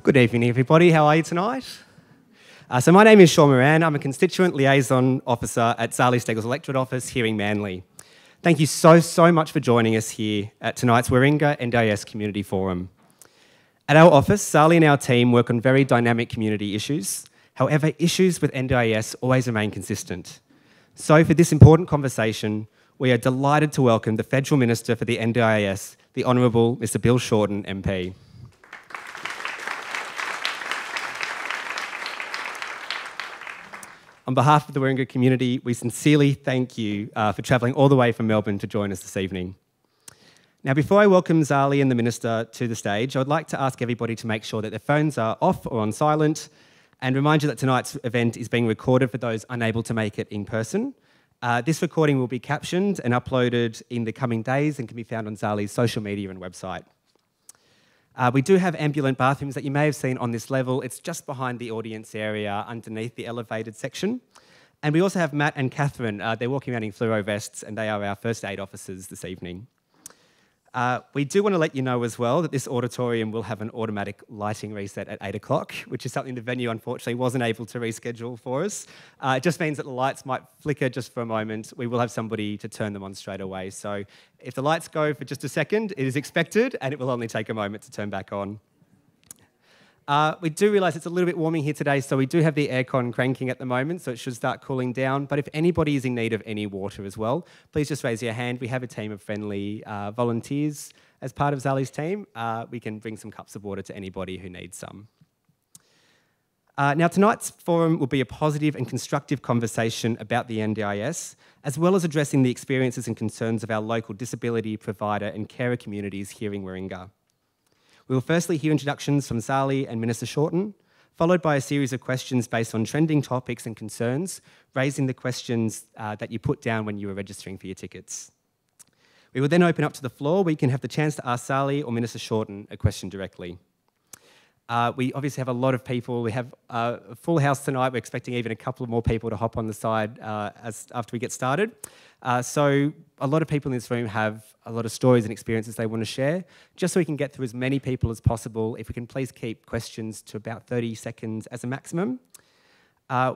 Good evening, everybody. How are you tonight? So my name is Sean Moran. I'm a Constituent Liaison Officer at Zali Steggall's Electorate Office here in Manly. Thank you so much for joining us here at tonight's Warringah NDIS Community Forum. At our office, Zali and our team work on very dynamic community issues. However, issues with NDIS always remain consistent. So for this important conversation, we are delighted to welcome the Federal Minister for the NDIS, the Honourable Mr. Bill Shorten MP. On behalf of the Warringah community, we sincerely thank you for travelling all the way from Melbourne to join us this evening. Now, before I welcome Zali and the Minister to the stage, I would like to ask everybody to make sure that their phones are off or on silent, and remind you that tonight's event is being recorded for those unable to make it in person. This recording will be captioned and uploaded in the coming days and can be found on Zali's social media and website. We do have ambulant bathrooms that you may have seen on this level. It's just behind the audience area underneath the elevated section. And we also have Matt and Catherine. They're walking around in fluoro vests and they are our first aid officers this evening. We do want to let you know as well that this auditorium will have an automatic lighting reset at 8 o'clock, which is something the venue unfortunately wasn't able to reschedule for us. It just means that the lights might flicker just for a moment. We will have somebody to turn them on straight away. So if the lights go for just a second, it is expected and it will only take a moment to turn back on. We do realise it's a little bit warming here today, so we do have the aircon cranking at the moment, so it should start cooling down. But if anybody is in need of any water as well, please just raise your hand. We have a team of friendly volunteers as part of Zali's team. We can bring some cups of water to anybody who needs some. Now, tonight's forum will be a positive and constructive conversation about the NDIS, as well as addressing the experiences and concerns of our local disability provider and carer communities here in Warringah. We will firstly hear introductions from Zali and Minister Shorten, followed by a series of questions based on trending topics and concerns, raising the questions that you put down when you were registering for your tickets. We will then open up to the floor where you can have the chance to ask Zali or Minister Shorten a question directly. We obviously have a lot of people. We have a full house tonight. We're expecting even a couple of more people to hop on the side after we get started. So a lot of people in this room have a lot of stories and experiences they want to share. Just so we can get through as many people as possible, if we can please keep questions to about 30 seconds as a maximum.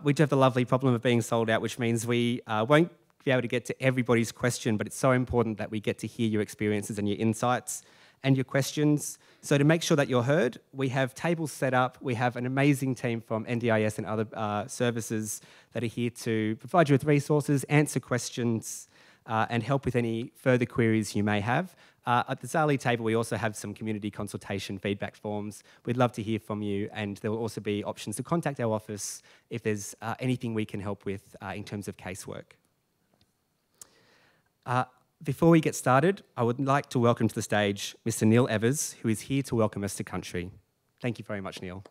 We do have the lovely problem of being sold out, which means we won't be able to get to everybody's question, but it's so important that we get to hear your experiences and your insights and your questions. So to make sure that you're heard, we have tables set up. We have an amazing team from NDIS and other services that are here to provide you with resources, answer questions, and help with any further queries you may have. At the Zali table, we also have some community consultation feedback forms. We'd love to hear from you, and there will also be options to contact our office if there's anything we can help with in terms of casework. Before we get started, I would like to welcome to the stage Mr. Neil Evers, who is here to welcome us to country. Thank you very much, Neil.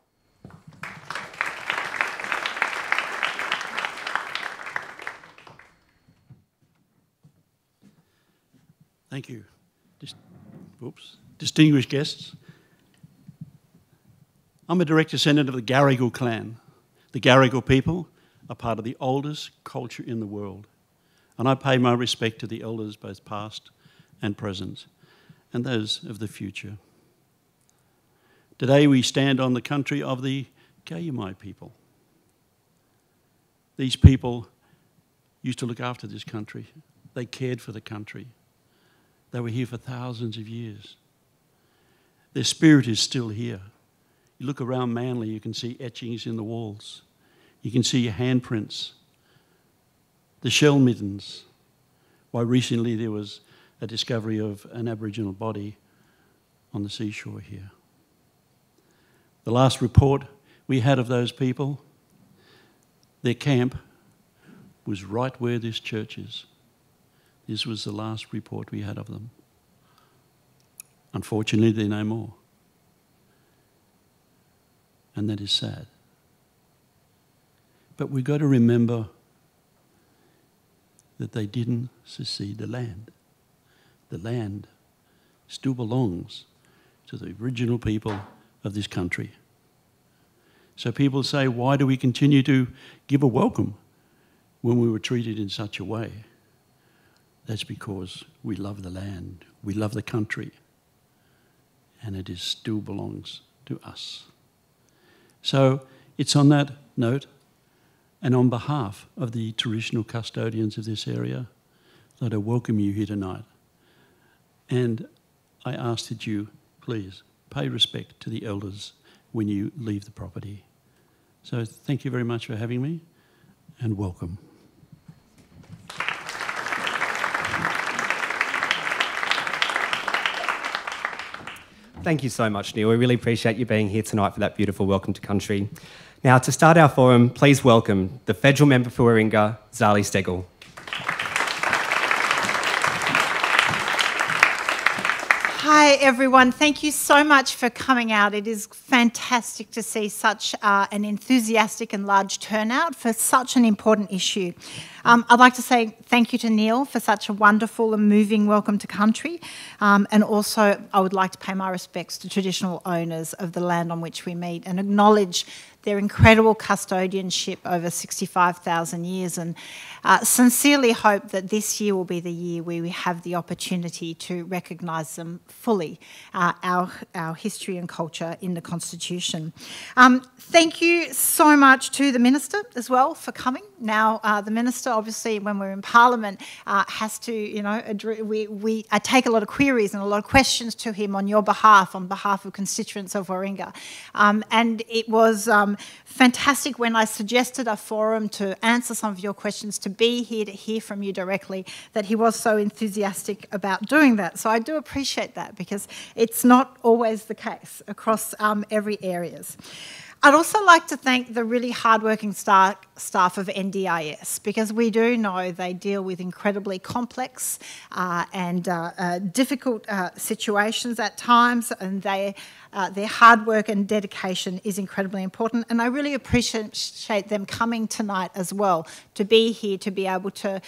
Thank you. Distinguished guests. I'm a direct descendant of the Gadigal clan. The Gadigal people are part of the oldest culture in the world. And I pay my respect to the elders, both past and present, and those of the future. Today we stand on the country of the Gayamai people. These people used to look after this country. They cared for the country. They were here for thousands of years. Their spirit is still here. You look around Manly, you can see etchings in the walls. You can see your handprints. The shell middens. Why recently there was a discovery of an Aboriginal body on the seashore here. The last report we had of those people, their camp was right where this church is. This was the last report we had of them. Unfortunately, they're no more. And that is sad. But we've got to remember that they didn't secede the land. The land still belongs to the original people of this country. So people say, why do we continue to give a welcome when we were treated in such a way? That's because we love the land, we love the country, and it still belongs to us. So it's on that note, and on behalf of the traditional custodians of this area, that I welcome you here tonight. And I ask that you, please, pay respect to the elders when you leave the property. So thank you very much for having me, and welcome. Thank you so much, Neil. We really appreciate you being here tonight for that beautiful welcome to country. Now, to start our forum, please welcome the Federal Member for Warringah, Zali Steggall. Hi everyone, thank you so much for coming out. It is fantastic to see such an enthusiastic and large turnout for such an important issue. I'd like to say thank you to Neil for such a wonderful and moving welcome to country, and also I would like to pay my respects to traditional owners of the land on which we meet and acknowledge their incredible custodianship over 65,000 years, and sincerely hope that this year will be the year where we have the opportunity to recognise them fully, our history and culture in the Constitution. Thank you so much to the Minister as well for coming. Now, the Minister, obviously, when we're in Parliament, has to, you know, I take a lot of queries and a lot of questions to him on your behalf, on behalf of constituents of Warringah. And it was fantastic when I suggested a forum to answer some of your questions, to be here to hear from you directly, that he was so enthusiastic about doing that. So I do appreciate that, because it's not always the case across every areas. I'd also like to thank the really hardworking staff of NDIS, because we do know they deal with incredibly complex and difficult situations at times, and their hard work and dedication is incredibly important, and I really appreciate them coming tonight as well, to be here, to be able to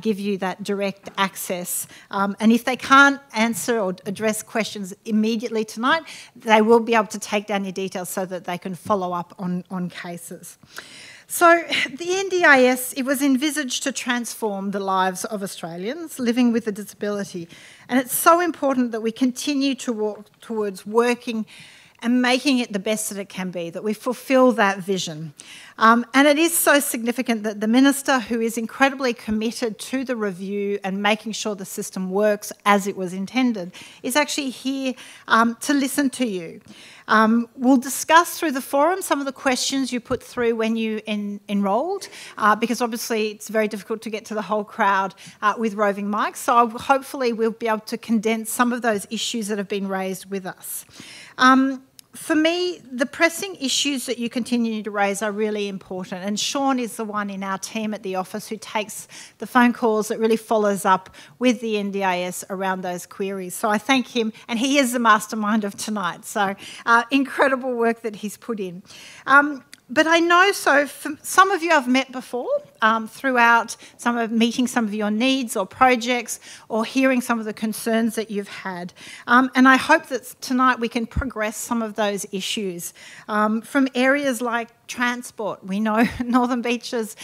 give you that direct access. And if they can't answer or address questions immediately tonight, they will be able to take down your details so that they can follow up on cases. So the NDIS, it was envisaged to transform the lives of Australians living with a disability, and it's so important that we continue to walk towards working and making it the best that it can be, that we fulfil that vision. And it is so significant that the Minister, who is incredibly committed to the review and making sure the system works as it was intended, is actually here to listen to you. We'll discuss through the forum some of the questions you put through when you enrolled, because obviously it's very difficult to get to the whole crowd with roving mics, so hopefully we'll be able to condense some of those issues that have been raised with us. For me, the pressing issues that you continue to raise are really important, and Sean is the one in our team at the office who takes the phone calls, that really follows up with the NDIS around those queries. So I thank him, and he is the mastermind of tonight, so incredible work that he's put in. But I know, so some of you I've met before throughout meeting some of your needs or projects, or hearing some of the concerns that you've had. And I hope that tonight we can progress some of those issues from areas like transport. We know Northern Beaches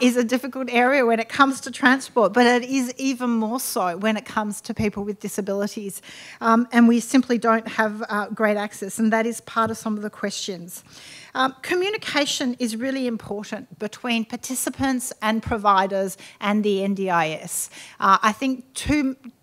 is a difficult area when it comes to transport, but it is even more so when it comes to people with disabilities. And we simply don't have great access, and that is part of some of the questions. Communication is really important between participants and providers and the NDIS. I think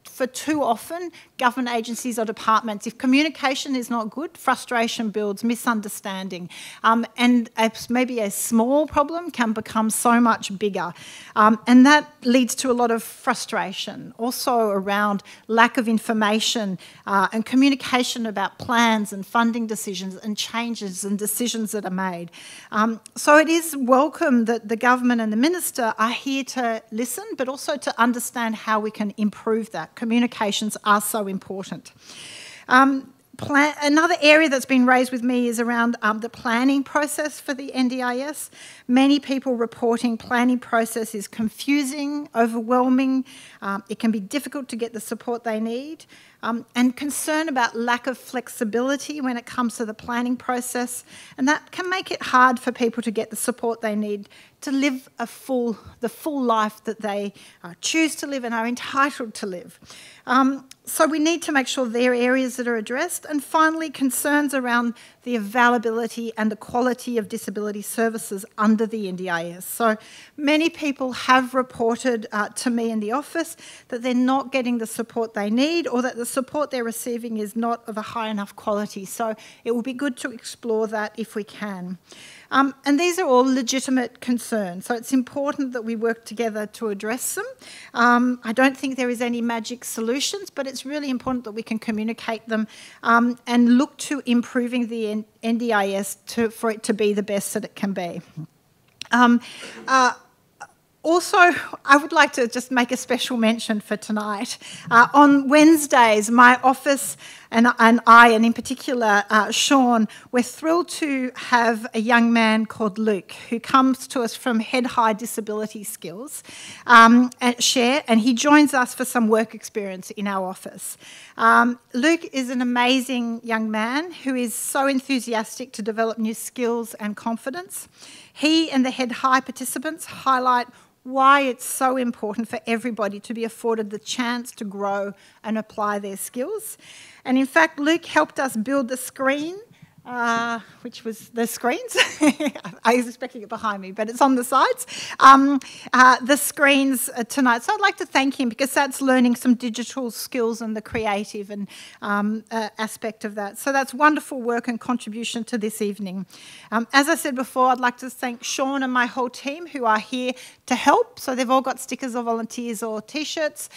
for too often, government agencies or departments, if communication is not good, frustration builds, misunderstanding, and maybe a small problem can become so much bigger. And that leads to a lot of frustration, also around lack of information and communication about plans and funding decisions and changes and decisions that are made. So it is welcome that the government and the minister are here to listen, but also to understand how we can improve that. Communications are so important. Another area that's been raised with me is around the planning process for the NDIS. Many people reporting planning process is confusing, overwhelming. It can be difficult to get the support they need. and concern about lack of flexibility when it comes to the planning process, and that can make it hard for people to get the support they need to live the full life that they choose to live and are entitled to live. So we need to make sure there are areas that are addressed. And finally, concerns around the availability and the quality of disability services under the NDIS. So many people have reported to me in the office that they're not getting the support they need, or that the support they're receiving is not of a high enough quality. So it will be good to explore that if we can. And these are all legitimate concerns, so it's important that we work together to address them. I don't think there is any magic solutions, but it's really important that we can communicate them and look to improving the NDIS for it to be the best that it can be. Also, I would like to just make a special mention for tonight. On Wednesdays, my office and I, and in particular Sean, we're thrilled to have a young man called Luke who comes to us from Head High Disability Skills at Share, and he joins us for some work experience in our office. Luke is an amazing young man who is so enthusiastic to develop new skills and confidence. He and the Head High participants highlight why it's so important for everybody to be afforded the chance to grow and apply their skills. And in fact, Luke helped us build the screen, which was the screens. I was expecting it behind me, but it's on the sides. The screens tonight. So I'd like to thank him because that's learning some digital skills and the creative and aspect of that. So that's wonderful work and contribution to this evening. As I said before, I'd like to thank Sean and my whole team who are here to help. So they've all got stickers or volunteers or T-shirts.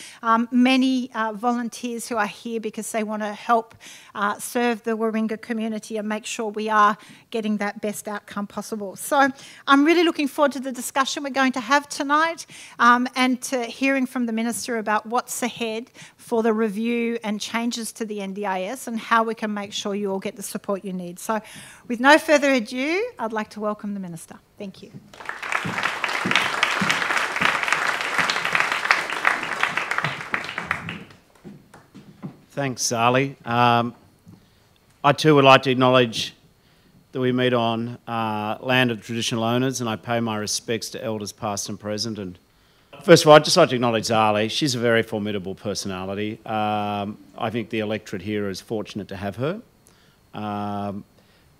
Many volunteers who are here because they want to help serve the Warringah community and make sure we are getting that best outcome possible. So I'm really looking forward to the discussion we're going to have tonight and to hearing from the Minister about what's ahead for the review and changes to the NDIS and how we can make sure you all get the support you need. So with no further ado, I'd like to welcome the Minister. Thank you. Thanks, Zali. I too would like to acknowledge that we meet on land of traditional owners, and I pay my respects to elders past and present. And first of all, I'd just like to acknowledge Zali. She's a very formidable personality. I think the electorate here is fortunate to have her.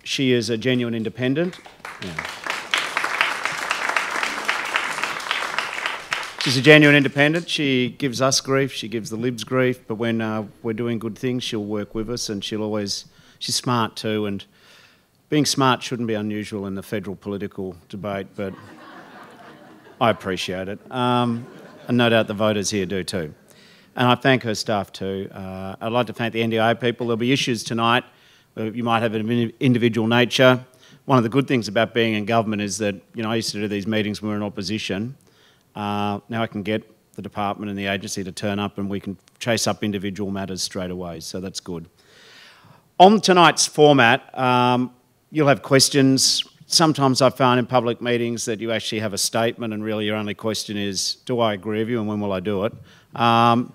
She is a genuine independent. Yeah. She's a genuine independent. She gives us grief, she gives the Libs grief, but when we're doing good things, she'll work with us, and she's smart too, and being smart shouldn't be unusual in the federal political debate, but I appreciate it. And no doubt the voters here do too. And I thank her staff too. I'd like to thank the NDIS people. There'll be issues tonight. You might have an individual nature. One of the good things about being in government is that, I used to do these meetings when we were in opposition. Now I can get the department and the agency to turn up and we can chase up individual matters straight away, so that's good. On tonight's format, you'll have questions. Sometimes I found in public meetings that you actually have a statement and really your only question is, do I agree with you and when will I do it? I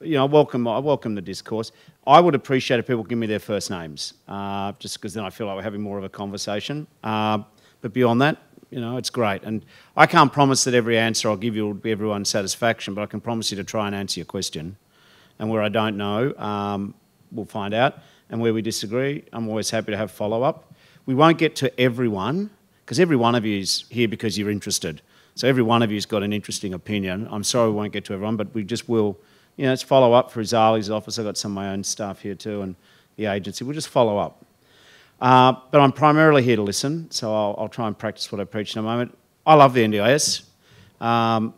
welcome the discourse. I would appreciate if people give me their first names, just because then I feel like we're having more of a conversation. But beyond that, it's great. And I can't promise that every answer I'll give you will be everyone's satisfaction, but I can promise you to try and answer your question. And where I don't know, we'll find out. And where we disagree, I'm always happy to have follow-up. We won't get to everyone, because every one of you is here because you're interested. So every one of you's got an interesting opinion. I'm sorry we won't get to everyone, but we just will, it's follow-up for Zali's office. I've got some of my own staff here too, and the agency. We'll just follow up. But I'm primarily here to listen, so I'll try and practice what I preach in a moment. I love the NDIS. I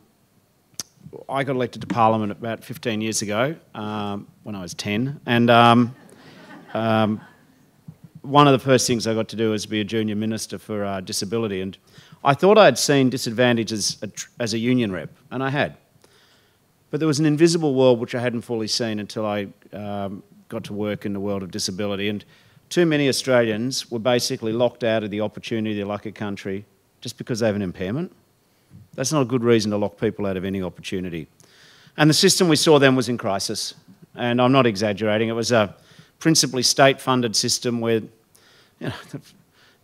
got elected to Parliament about 15 years ago, when I was 10, and one of the first things I got to do was be a junior minister for disability, and I thought I'd seen disadvantages as a union rep, and I had. But there was an invisible world which I hadn't fully seen until I got to work in the world of disability, and too many Australians were basically locked out of the opportunity like a country just because they have an impairment. That's not a good reason to lock people out of any opportunity. And the system we saw then was in crisis. and I'm not exaggerating. It was a principally state-funded system where,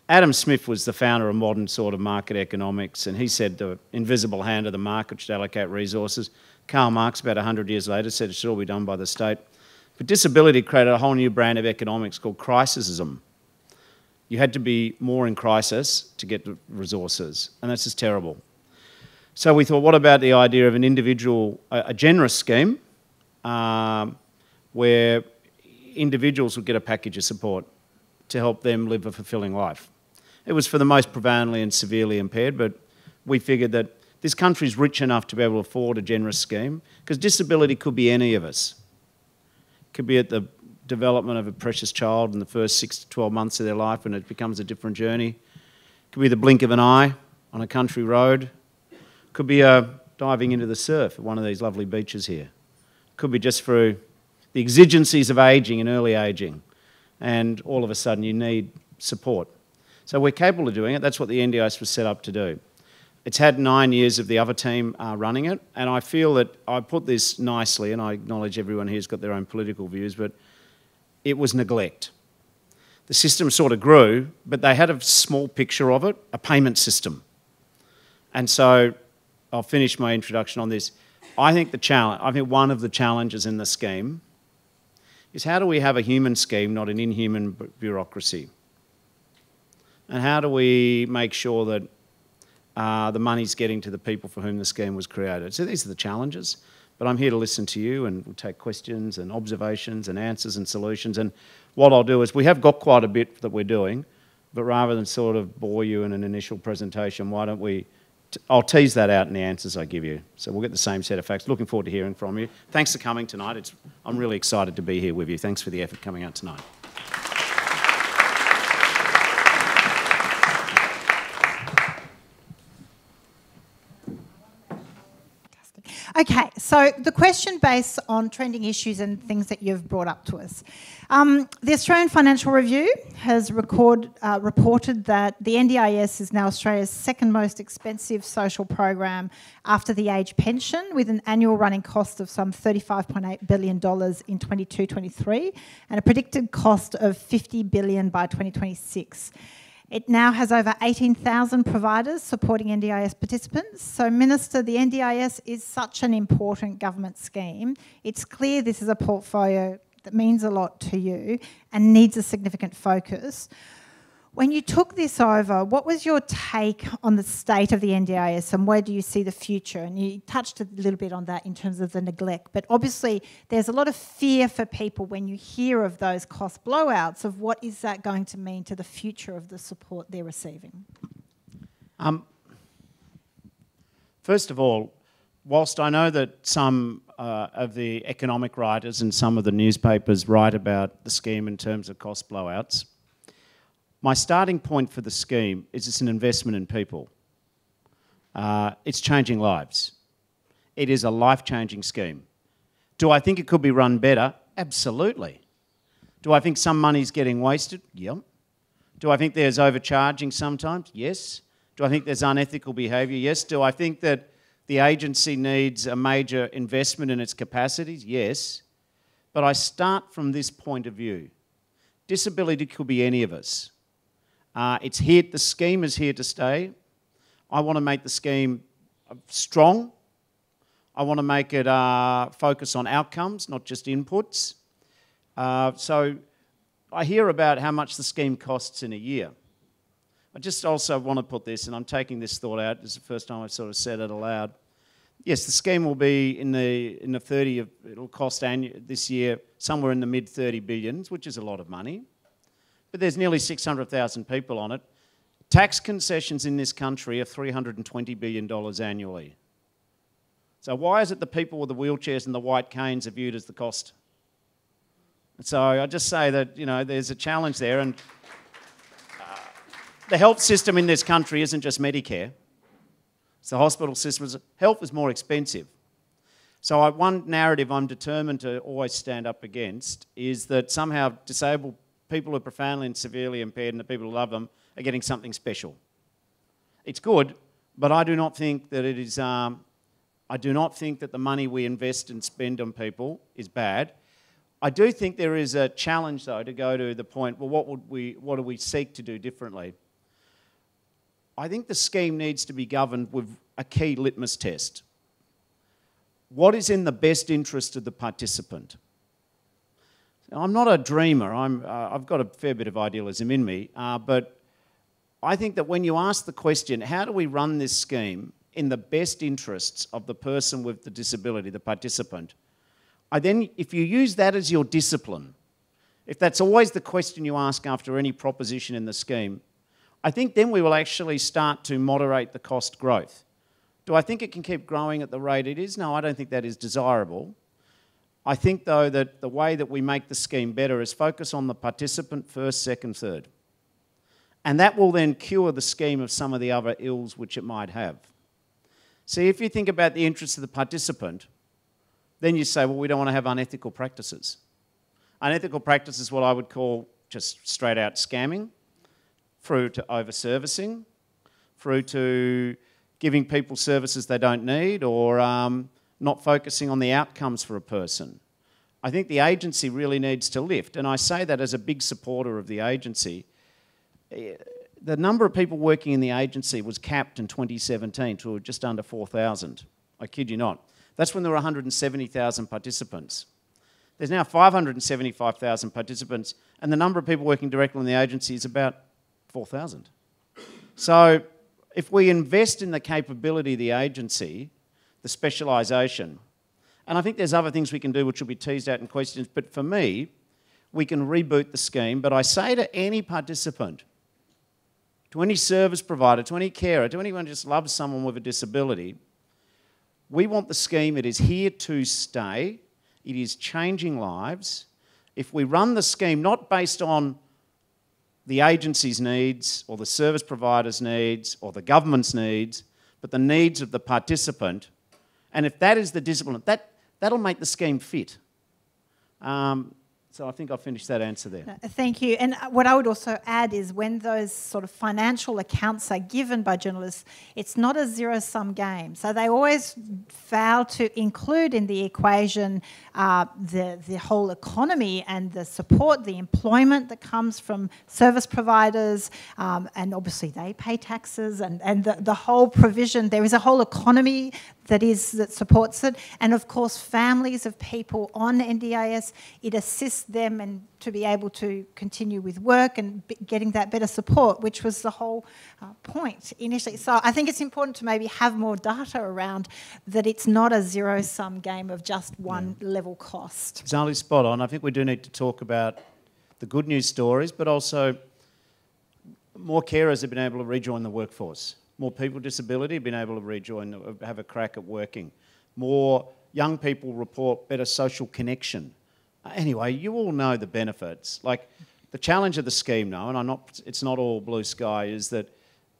Adam Smith was the founder of modern sort of market economics, and he said the invisible hand of the market should allocate resources. Karl Marx, about 100 years later, said it should all be done by the state. But disability created a whole new brand of economics called crisism. You had to be more in crisis to get the resources, and that's just terrible. So we thought, what about the idea of an individual, a generous scheme, where individuals would get a package of support to help them live a fulfilling life. It was for the most profoundly and severely impaired, but we figured that this country's rich enough to be able to afford a generous scheme, because disability could be any of us. It could be at the development of a precious child in the first 6 to 12 months of their life when it becomes a different journey. It could be the blink of an eye on a country road. It could be diving into the surf at one of these lovely beaches here. It could be just through the exigencies of ageing and early ageing, and all of a sudden you need support. So we're capable of doing it. That's what the NDIS was set up to do. It's had 9 years of the other team running it, and I feel that I put this nicely, and I acknowledge everyone here's got their own political views, but it was neglect. The system sort of grew, but they had a small picture of it, a payment system. And so I'll finish my introduction on this. I think one of the challenges in the scheme is, how do we have a human scheme, not an inhuman bureaucracy? And how do we make sure that the money's getting to the people for whom the scheme was created? So these are the challenges, but I'm here to listen to you, and we'll take questions and observations and answers and solutions. And what I'll do is, we have got quite a bit that we're doing, but rather than sort of bore you in an initial presentation, why don't we, I'll tease that out in the answers I give you. So we'll get the same set of facts. Looking forward to hearing from you. Thanks for coming tonight. I'm really excited to be here with you. Thanks for the effort coming out tonight. Okay, so the question based on trending issues and things that you've brought up to us. The Australian Financial Review has reported that the NDIS is now Australia's second most expensive social program after the age pension, with an annual running cost of some $35.8 billion in 22-23 and a predicted cost of $50 billion by 2026. It now has over 18,000 providers supporting NDIS participants. So, Minister, the NDIS is such an important government scheme. It's clear this is a portfolio that means a lot to you and needs a significant focus. When you took this over, what was your take on the state of the NDIS, and where do you see the future? And you touched a little bit on that in terms of the neglect, but obviously there's a lot of fear for people when you hear of those cost blowouts of what is that going to mean to the future of the support they're receiving. First of all, whilst I know that some of the economic writers and some of the newspapers write about the scheme in terms of cost blowouts, my starting point for the scheme is it's an investment in people. It's changing lives. It is a life-changing scheme. Do I think it could be run better? Absolutely. Do I think some money's getting wasted? Yep. Do I think there's overcharging sometimes? Yes. Do I think there's unethical behaviour? Yes. Do I think that the agency needs a major investment in its capacities? Yes. But I start from this point of view. Disability could be any of us. It's here. The scheme is here to stay. I want to make the scheme strong. I want to make it focus on outcomes, not just inputs. So I hear about how much the scheme costs in a year. I just also want to put this, and I'm taking this thought out. This is the first time I've sort of said it aloud. Yes, the scheme will be in the 30. It'll cost this year somewhere in the mid 30 billions, which is a lot of money. But there's nearly 600,000 people on it. Tax concessions in this country are $320 billion annually. So why is it the people with the wheelchairs and the white canes are viewed as the cost? So I just say that, there's a challenge there, and the health system in this country isn't just Medicare. It's the hospital system. Health is more expensive. So one narrative I'm determined to always stand up against is that somehow disabled people who are profoundly and severely impaired and the people who love them are getting something special. It's good, but I do not think that it is. I do not think that the money we invest and spend on people is bad. I do think there is a challenge, though, to go to the point, well, what do we seek to do differently? I think the scheme needs to be governed with a key litmus test. What is in the best interest of the participant? Now, I'm not a dreamer. I've got a fair bit of idealism in me, but I think that when you ask the question, how do we run this scheme in the best interests of the person with the disability, the participant, if you use that as your discipline, if that's always the question you ask after any proposition in the scheme, I think then we will actually start to moderate the cost growth. Do I think it can keep growing at the rate it is? No, I don't think that is desirable. I think, though, that the way that we make the scheme better is focus on the participant first, second, third. And that will then cure the scheme of some of the other ills which it might have. See, if you think about the interests of the participant, then you say, well, we don't want to have unethical practices. Unethical practice is what I would call just straight out scamming, through to over-servicing, through to giving people services they don't need, or not focusing on the outcomes for a person. I think the agency really needs to lift, and I say that as a big supporter of the agency. The number of people working in the agency was capped in 2017 to just under 4,000. I kid you not. That's when there were 170,000 participants. There's now 575,000 participants, and the number of people working directly in the agency is about 4,000. So if we invest in the capability of the agency, the specialisation, and I think there's other things we can do which will be teased out in questions, but for me, we can reboot the scheme. But I say to any participant, to any service provider, to any carer, to anyone who just loves someone with a disability, we want the scheme. It is here to stay. It is changing lives. If we run the scheme not based on the agency's needs or the service provider's needs or the government's needs, but the needs of the participant, and if that is the discipline, that'll make the scheme fit. So I think I'll finish that answer there. Thank you. And what I would also add is when those sort of financial accounts are given by journalists, it's not a zero-sum game. So they always fail to include in the equation the whole economy and the support, the employment that comes from service providers, and obviously they pay taxes and the whole provision. There is a whole economy that supports it, and of course families of people on NDIS, it assists them and to be able to continue with work and getting that better support, which was the whole point initially. So I think it's important to maybe have more data around that it's not a zero-sum game of just one level cost. Zali, spot on. I think we do need to talk about the good news stories, but also more carers have been able to rejoin the workforce. More people with disability have been able to rejoin, have a crack at working. More young people report better social connection. Anyway, you all know the benefits. Like, the challenge of the scheme, though, and it's not all blue sky, is that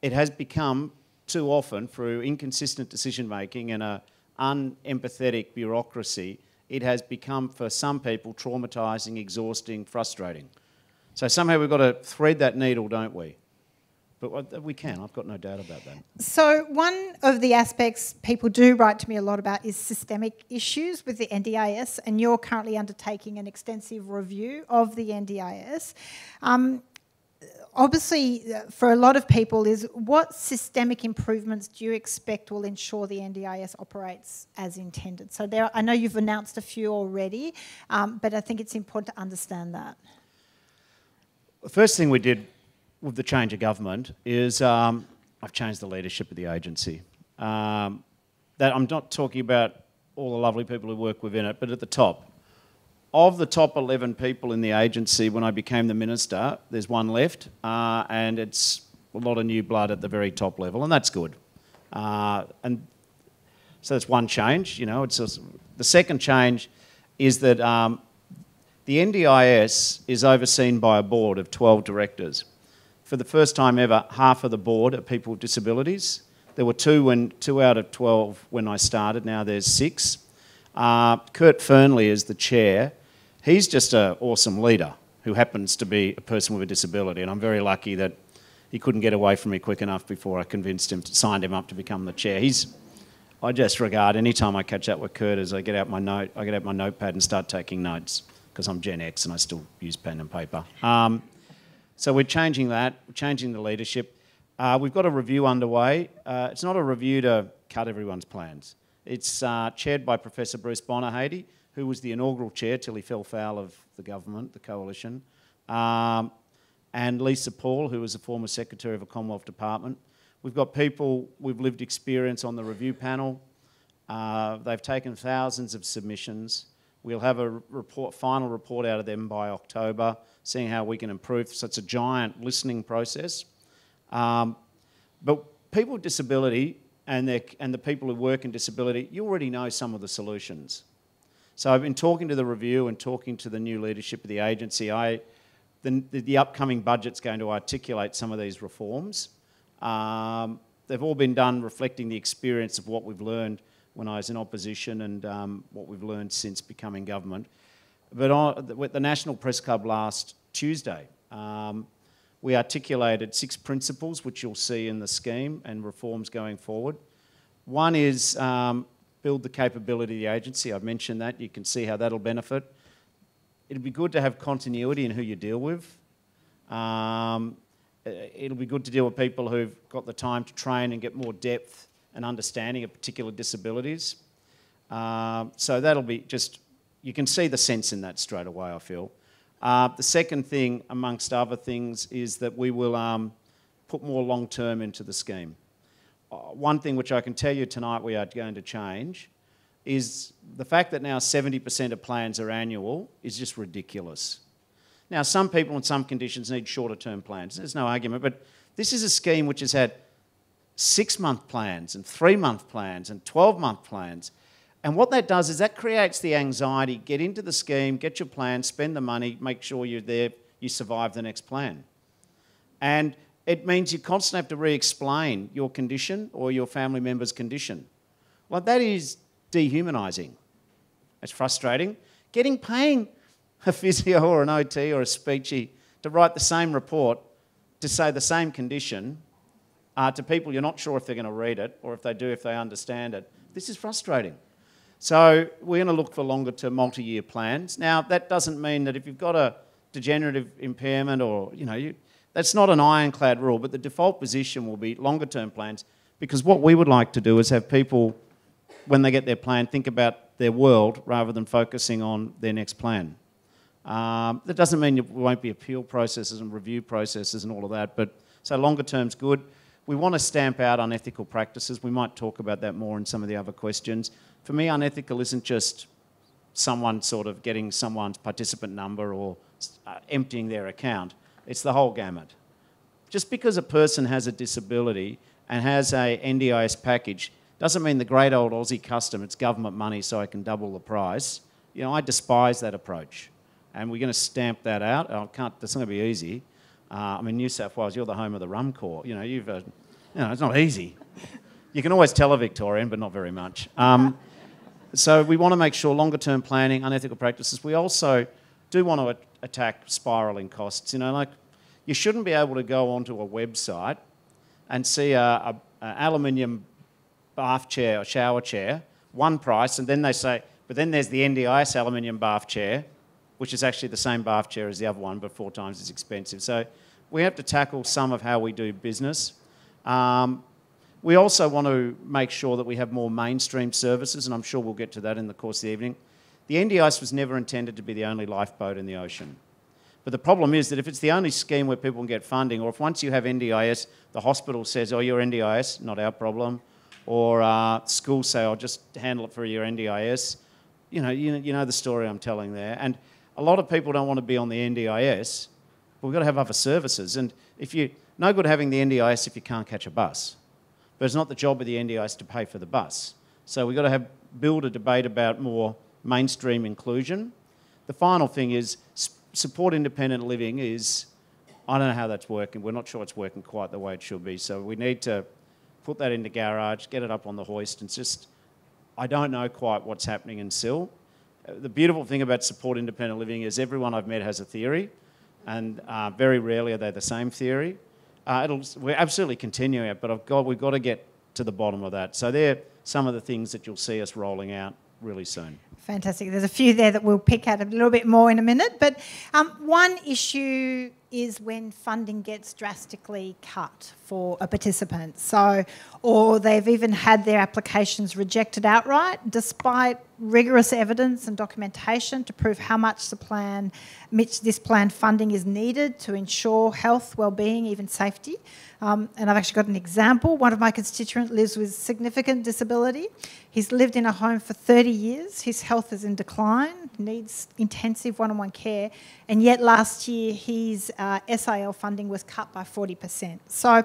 it has become, too often, through inconsistent decision-making and an unempathetic bureaucracy, it has become, for some people, traumatising, exhausting, frustrating. So somehow we've got to thread that needle, don't we? But we can, I've got no doubt about that. So one of the aspects people do write to me a lot about is systemic issues with the NDIS, and you're currently undertaking an extensive review of the NDIS. Obviously, for a lot of people, is what systemic improvements do you expect will ensure the NDIS operates as intended? So I know you've announced a few already, but I think it's important to understand that. The first thing we did with the change of government is I've changed the leadership of the agency. That I'm not talking about all the lovely people who work within it, but at the top. Of the top 11 people in the agency when I became the minister, there's one left, and it's a lot of new blood at the very top level, and that's good. And so that's one change. You know, the second change is that the NDIS is overseen by a board of 12 directors. For the first time ever, half of the board are people with disabilities. There were two out of 12 when I started. Now there's 6. Kurt Fernley is the chair. He's just an awesome leader who happens to be a person with a disability, and I'm very lucky that he couldn't get away from me quick enough before I convinced him, signed him up to become the chair. I just regard any time I catch up with Kurt as I get out my notepad and start taking notes. because I'm Gen X and I still use pen and paper. So we're changing that, we're changing the leadership. We've got a review underway. It's not a review to cut everyone's plans. It's chaired by Professor Bruce Bonner-Haedy, who was the inaugural chair till he fell foul of the government, the coalition, and Lisa Paul, who was a former Secretary of a Commonwealth Department. We've got people with lived experience on the review panel. They've taken thousands of submissions. We'll have a final report out of them by October, seeing how we can improve. So it's a giant listening process. But people with disability and the people who work in disability, you already know some of the solutions. So I've been talking to the review and talking to the new leadership of the agency. The upcoming budget's going to articulate some of these reforms. They've all been done reflecting the experience of what we've learned when I was in opposition and what we've learned since becoming government. But at the National Press Club last Tuesday, we articulated 6 principles, which you'll see in the scheme, and reforms going forward. One is build the capability of the agency. I've mentioned that. You can see how that'll benefit. It'd be good to have continuity in who you deal with. It'll be good to deal with people who've got the time to train and get more depth and understanding of particular disabilities. So that'll be just, you can see the sense in that straight away, I feel. The second thing, amongst other things, is that we will put more long-term into the scheme. One thing which I can tell you tonight we are going to change is the fact that now 70% of plans are annual is just ridiculous. Now, some people in some conditions need shorter-term plans. There's no argument, but this is a scheme which has had 6-month plans and 3-month plans and 12-month plans. And what that does is that creates the anxiety. Get into the scheme, get your plan, spend the money, make sure you're there, you survive the next plan. And it means you constantly have to re-explain your condition or your family member's condition. Well, that is dehumanising. It's frustrating. Paying a physio or an OT or a speechy to write the same report to say the same condition to people you're not sure if they're going to read it or if they do, if they understand it. This is frustrating. So we're going to look for longer-term, multi-year plans. Now, that doesn't mean that if you've got a degenerative impairment or, that's not an ironclad rule, but the default position will be longer-term plans, because what we would like to do is have people, when they get their plan, think about their world rather than focusing on their next plan. That doesn't mean there won't be appeal processes and review processes and all of that, but so longer term's good. We want to stamp out unethical practices. We might talk about that more in some of the other questions. For me, unethical isn't just someone sort of getting someone's participant number or emptying their account. It's the whole gamut. Just because a person has a disability and has a NDIS package doesn't mean the great old Aussie custom, it's government money so I can double the price. I despise that approach. And we're going to stamp that out. That's not going to be easy. New South Wales, you're the home of the rum corps. It's not easy. You can always tell a Victorian, but not very much. So we want to make sure longer-term planning, unethical practices. We also do want to attack spiralling costs. You shouldn't be able to go onto a website and see an aluminium bath chair or shower chair, one price, and then they say, but then there's the NDIS aluminium bath chair, which is actually the same bath chair as the other one, but 4 times as expensive. So we have to tackle some of how we do business. We also want to make sure that we have more mainstream services, and I'm sure we'll get to that in the course of the evening. The NDIS was never intended to be the only lifeboat in the ocean. But the problem is that if it's the only scheme where people can get funding, or if once you have NDIS, the hospital says, oh, you're NDIS, not our problem, or schools say, I'll just handle it for your NDIS, you know the story I'm telling there. And a lot of people don't want to be on the NDIS, but we've got to have other services. And no good having the NDIS if you can't catch a bus. But it's not the job of the NDIS to pay for the bus. So we've got to build a debate about more mainstream inclusion. The final thing is support independent living is, I don't know how that's working. We're not sure it's working quite the way it should be. So we need to put that in the garage, get it up on the hoist. And I don't know quite what's happening in SIL. The beautiful thing about support independent living is everyone I've met has a theory, and very rarely are they the same theory. We're absolutely continuing it, but we've got to get to the bottom of that. So they're some of the things that you'll see us rolling out really soon. Fantastic. There's a few there that we'll pick at a little bit more in a minute. But one issue is when funding gets drastically cut for a participant. So, or they've even had their applications rejected outright, despite rigorous evidence and documentation to prove how much this plan funding is needed to ensure health, well-being, even safety. And I've actually got an example. One of my constituents lives with significant disability. He's lived in a home for 30 years. His health is in decline, needs intensive one-on-one care, and yet last year his SIL funding was cut by 40%. So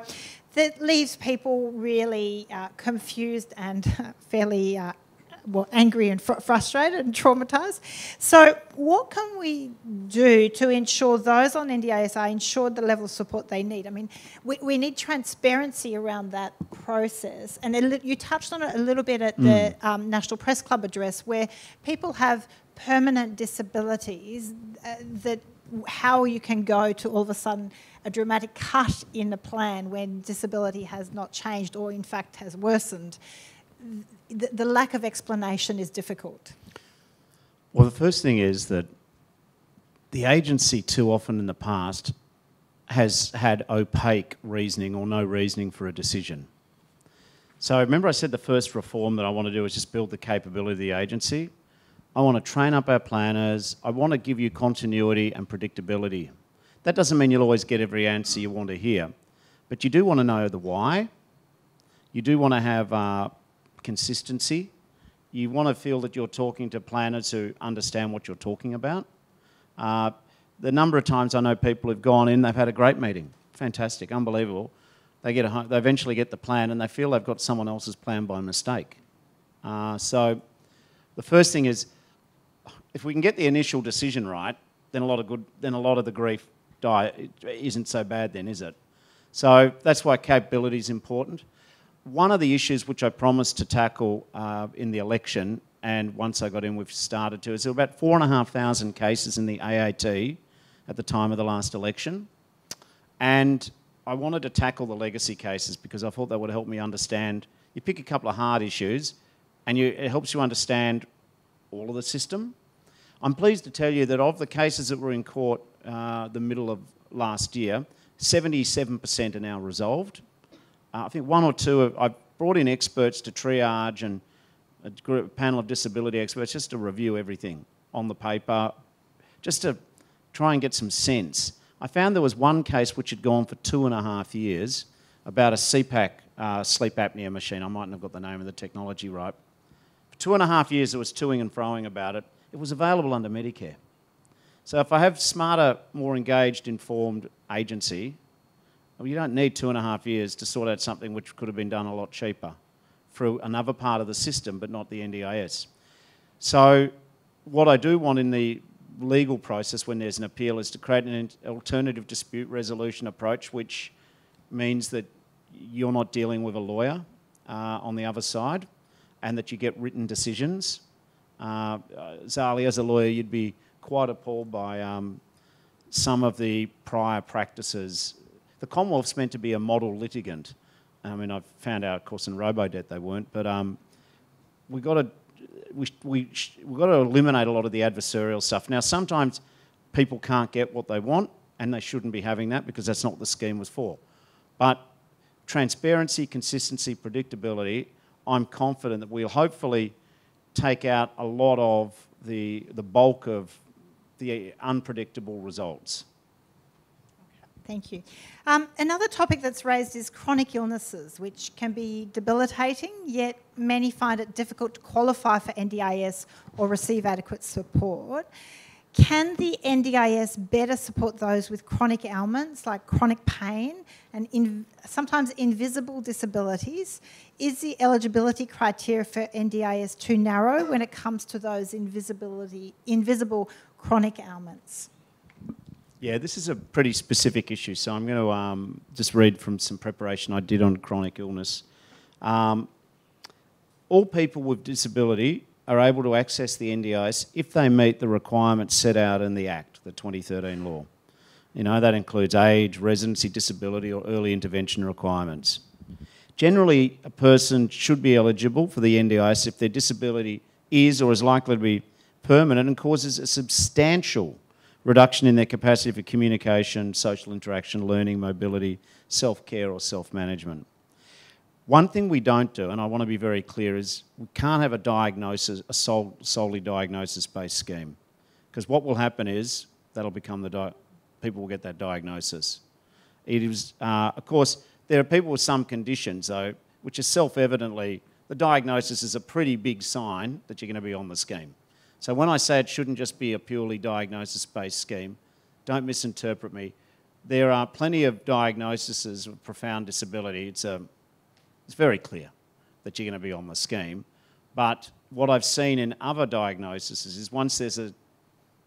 that leaves people really confused and fairly angry and frustrated and traumatised. So what can we do to ensure those on NDIS are ensured the level of support they need? I mean, we need transparency around that process. And you touched on it a little bit at the National Press Club address, where people have permanent disabilities how you can go to all of a sudden a dramatic cut in the plan when disability has not changed or in fact has worsened. The lack of explanation is difficult. Well, the first thing is that the agency too often in the past has had opaque reasoning or no reasoning for a decision. So remember I said the first reform that I want to do is just build the capability of the agency. I want to train up our planners. I want to give you continuity and predictability. That doesn't mean you'll always get every answer you want to hear, but you do want to know the why. You do want to have consistency. You want to feel that you're talking to planners who understand what you're talking about. The number of times I know people have gone in, they've had a great meeting, fantastic, unbelievable. They eventually get the plan and they feel they've got someone else's plan by mistake. So the first thing is, if we can get the initial decision right, then a lot of the grief isn't so bad then, is it? So that's why capability is important. One of the issues which I promised to tackle in the election, and once I got in we've started to, is there were about 4,500 cases in the AAT at the time of the last election. And I wanted to tackle the legacy cases because I thought that would help me understand. You pick a couple of hard issues and it helps you understand all of the system. I'm pleased to tell you that of the cases that were in court the middle of last year, 77% are now resolved. I think one or two, I've brought in experts to triage and a panel of disability experts just to review everything on the paper, just to try and get some sense. I found there was one case which had gone for 2.5 years about a CPAC sleep apnea machine. I mightn't have got the name of the technology right. For 2.5 years there was toing and froing about it. It was available under Medicare. So if I have smarter, more engaged, informed agency, well, you don't need 2.5 years to sort out something which could have been done a lot cheaper through another part of the system, but not the NDIS. So what I do want in the legal process when there's an appeal is to create an alternative dispute resolution approach, which means that you're not dealing with a lawyer on the other side and that you get written decisions. Zali, as a lawyer, you'd be quite appalled by some of the prior practices. The Commonwealth's meant to be a model litigant. I mean, I've found out, of course, in Robodebt they weren't, but we've got to eliminate a lot of the adversarial stuff. Now, sometimes people can't get what they want, and they shouldn't be having that because that's not what the scheme was for. But transparency, consistency, predictability, I'm confident that we'll hopefully take out a lot of the bulk of the unpredictable results. Thank you. Another topic that's raised is chronic illnesses, which can be debilitating, yet many find it difficult to qualify for NDIS or receive adequate support. Can the NDIS better support those with chronic ailments like chronic pain and sometimes invisible disabilities? Is the eligibility criteria for NDIS too narrow when it comes to those invisible chronic ailments? Yeah, this is a pretty specific issue, so I'm going to just read from some preparation I did on chronic illness. All people with disability are able to access the NDIS if they meet the requirements set out in the Act, the 2013 law. You know, that includes age, residency, disability or early intervention requirements. Generally, a person should be eligible for the NDIS if their disability is or is likely to be permanent and causes a substantial reduction in their capacity for communication, social interaction, learning, mobility, self-care or self-management. One thing we don't do, and I want to be very clear, is we can't have a diagnosis, a solely diagnosis-based scheme, because what will happen is that'll become people will get that diagnosis. It is, of course, there are people with some conditions, though, which is self-evidently, the diagnosis is a pretty big sign that you're going to be on the scheme. So when I say it shouldn't just be a purely diagnosis-based scheme, don't misinterpret me. There are plenty of diagnoses of profound disability. It's very clear that you're going to be on the scheme. But what I've seen in other diagnoses is once there's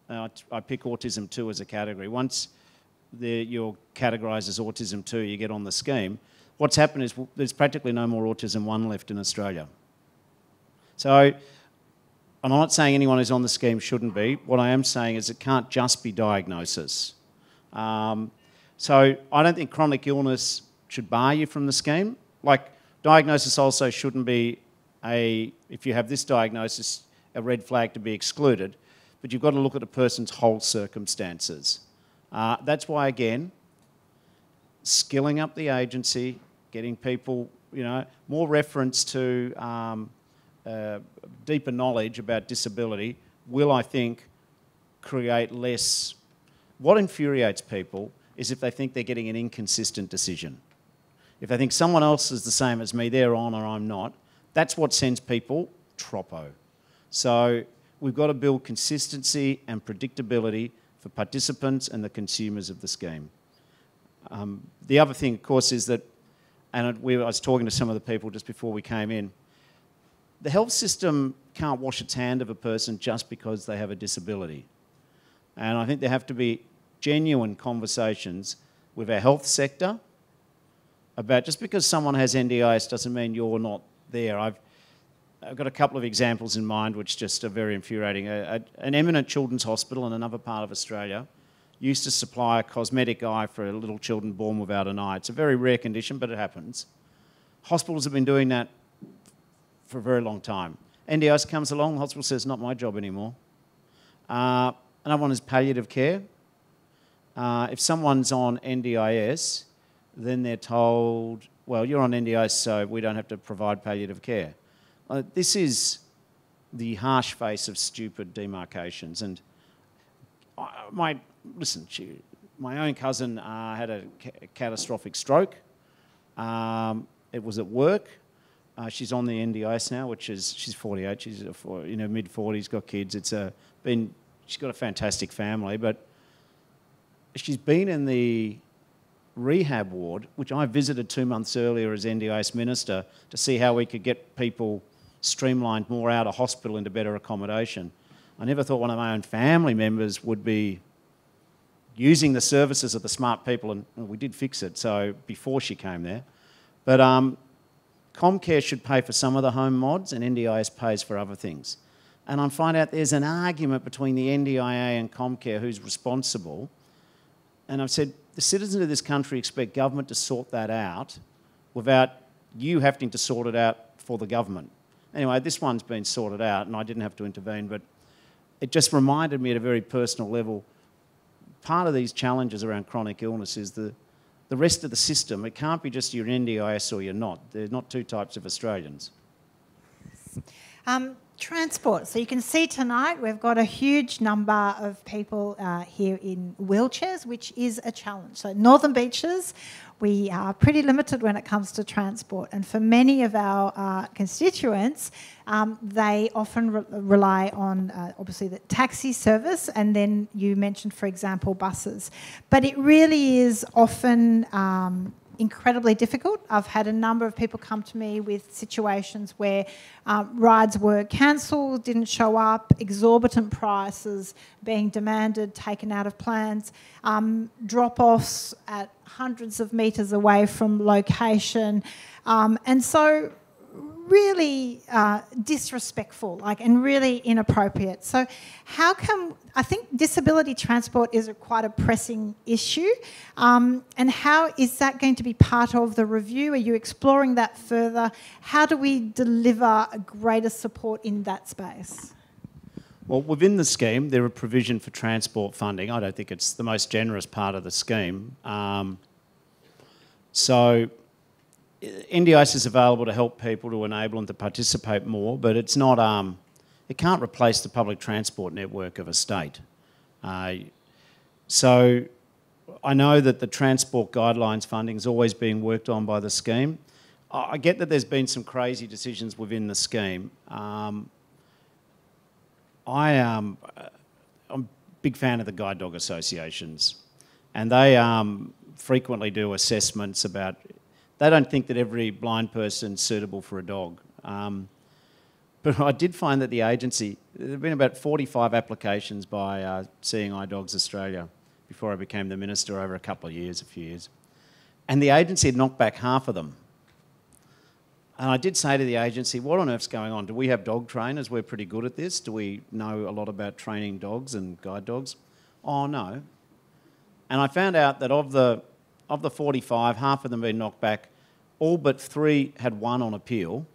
I pick autism 2 as a category. Once you're categorised as autism 2, you get on the scheme. What's happened is there's practically no more autism 1 left in Australia. So I'm not saying anyone who's on the scheme shouldn't be. What I am saying is it can't just be diagnosis. So I don't think chronic illness should bar you from the scheme. Like, diagnosis also shouldn't be if you have this diagnosis, a red flag to be excluded, but you've got to look at a person's whole circumstances. That's why, again, skilling up the agency, getting people, more reference to deeper knowledge about disability will, I think, create less. What infuriates people is if they think they're getting an inconsistent decision. If they think someone else is the same as me, they're on or I'm not, that's what sends people troppo. So we've got to build consistency and predictability for participants and the consumers of the scheme. The other thing, of course, is that, and I was talking to some of the people just before we came in, the health system can't wash its hand of a person just because they have a disability. And I think there have to be genuine conversations with our health sector about just because someone has NDIS doesn't mean you're not there. I've got a couple of examples in mind which just are very infuriating. An eminent children's hospital in another part of Australia used to supply a cosmetic eye for little children born without an eye. It's a very rare condition, but it happens. Hospitals have been doing that for a very long time. NDIS comes along, the hospital says, not my job anymore. Another one is palliative care. If someone's on NDIS, then they're told, well, you're on NDIS, so we don't have to provide palliative care. This is the harsh face of stupid demarcations. And my own cousin had a catastrophic stroke. It was at work. She's on the NDIS now, she's 48. She's in her mid-40s, got kids. She's got a fantastic family, but she's been in the rehab ward, which I visited 2 months earlier as NDIS minister to see how we could get people streamlined more out of hospital into better accommodation. I never thought one of my own family members would be using the services of the smart people, and we did fix it, so before she came there. But Comcare should pay for some of the home mods and NDIS pays for other things. And I find out there's an argument between the NDIA and Comcare who's responsible. And I've said, the citizens of this country expect government to sort that out without you having to sort it out for the government. Anyway, this one's been sorted out and I didn't have to intervene, but it just reminded me at a very personal level, part of these challenges around chronic illness is the rest of the system. It can't be just you're an NDIS or you're not. There's not two types of Australians. Transport. So you can see tonight we've got a huge number of people here in wheelchairs, which is a challenge. So Northern Beaches, we are pretty limited when it comes to transport. And for many of our constituents, they often rely on, obviously, the taxi service, and then you mentioned, for example, buses. But it really is often incredibly difficult. I've had a number of people come to me with situations where rides were cancelled, didn't show up, exorbitant prices being demanded, taken out of plans, drop-offs at hundreds of metres away from location. And so really disrespectful, and really inappropriate. So how come, I think disability transport is quite a pressing issue, and how is that going to be part of the review? Are you exploring that further? How do we deliver greater support in that space? Well, within the scheme, there are provision for transport funding. I don't think it's the most generous part of the scheme. So NDIS is available to help people, to enable them to participate more, but it's not, it can't replace the public transport network of a state. So I know that the transport guidelines funding is always being worked on by the scheme. I get that there's been some crazy decisions within the scheme. I'm a big fan of the guide dog associations, and they frequently do assessments about, they don't think that every blind person's suitable for a dog. But I did find that the agency, there have been about 45 applications by Seeing Eye Dogs Australia before I became the minister over a few years. And the agency had knocked back half of them. And I did say to the agency, what on earth's going on? Do we have dog trainers? We're pretty good at this. Do we know a lot about training dogs and guide dogs? Oh, no. And I found out that of the 45, half of them had been knocked back. All but 3 had won on appeal.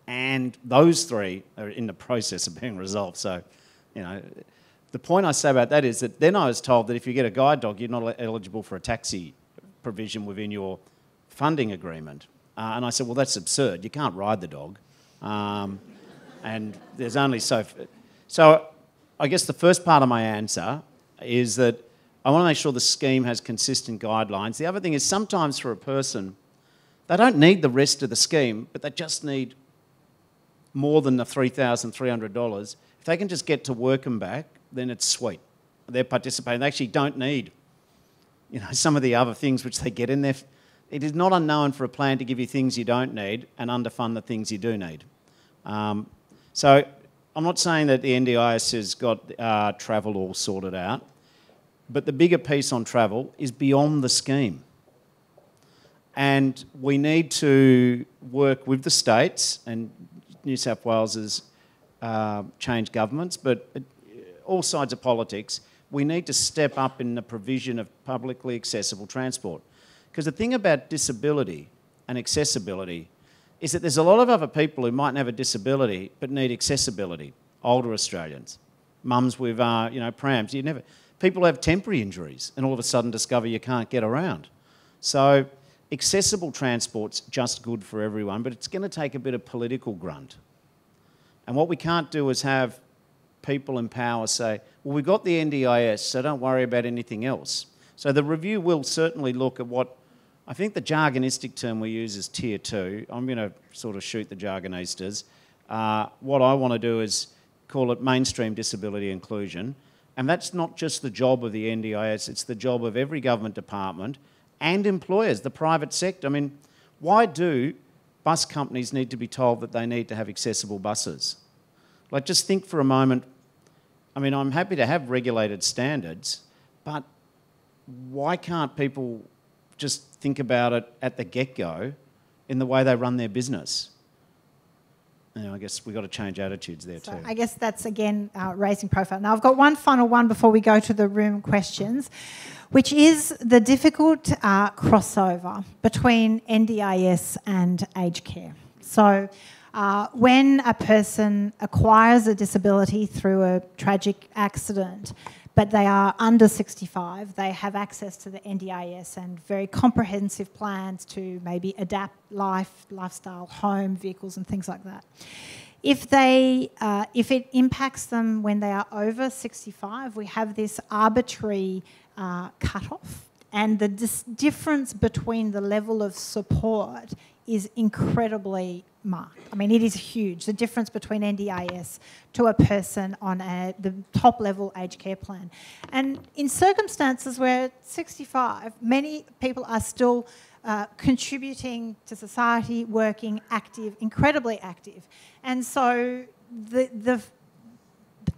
And those 3 are in the process of being resolved. So, you know, the point I say about that is that then I was told that if you get a guide dog, you're not eligible for a taxi provision within your funding agreement. And I said, well, that's absurd. You can't ride the dog. And there's only so... So I guess the first part of my answer is that I want to make sure the scheme has consistent guidelines. The other thing is sometimes for a person, they don't need the rest of the scheme, but they just need more than the $3,300. If they can just get to work and back, then it's sweet. They're participating. They actually don't need, you know, some of the other things which they get in there. It is not unknown for a plan to give you things you don't need and underfund the things you do need. So I'm not saying that the NDIS has got travel all sorted out, but the bigger piece on travel is beyond the scheme. And we need to work with the states, and New South Wales has changed governments, but all sides of politics, we need to step up in the provision of publicly accessible transport. Because the thing about disability and accessibility is that there's a lot of other people who mightn't have a disability but need accessibility. Older Australians, mums with prams. People have temporary injuries and all of a sudden discover you can't get around. So accessible transport's just good for everyone, but it's going to take a bit of political grunt. And what we can't do is have people in power say, well, we've got the NDIS, so don't worry about anything else. So the review will certainly look at what, I think the jargonistic term we use is Tier 2. I'm going to sort of shoot the jargonistas. What I want to do is call it mainstream disability inclusion. And that's not just the job of the NDIS, it's the job of every government department and employers, the private sector. I mean, why do bus companies need to be told that they need to have accessible buses? Like, just think for a moment. I mean, I'm happy to have regulated standards, but why can't people just think about it at the get-go in the way they run their business? You know, I guess we've got to change attitudes there too. I guess that's, again, raising profile. Now, I've got one final one before we go to the room questions, which is the difficult crossover between NDIS and aged care. So when a person acquires a disability through a tragic accident, but they are under 65, they have access to the NDIS and very comprehensive plans to maybe adapt lifestyle, home, vehicles and things like that. If it impacts them when they are over 65, we have this arbitrary cut-off, and the difference between the level of support is incredibly marked. I mean, it is huge, the difference between NDIS to a person on the top-level aged care plan. And in circumstances where 65, many people are still contributing to society, working, active, incredibly active. And so the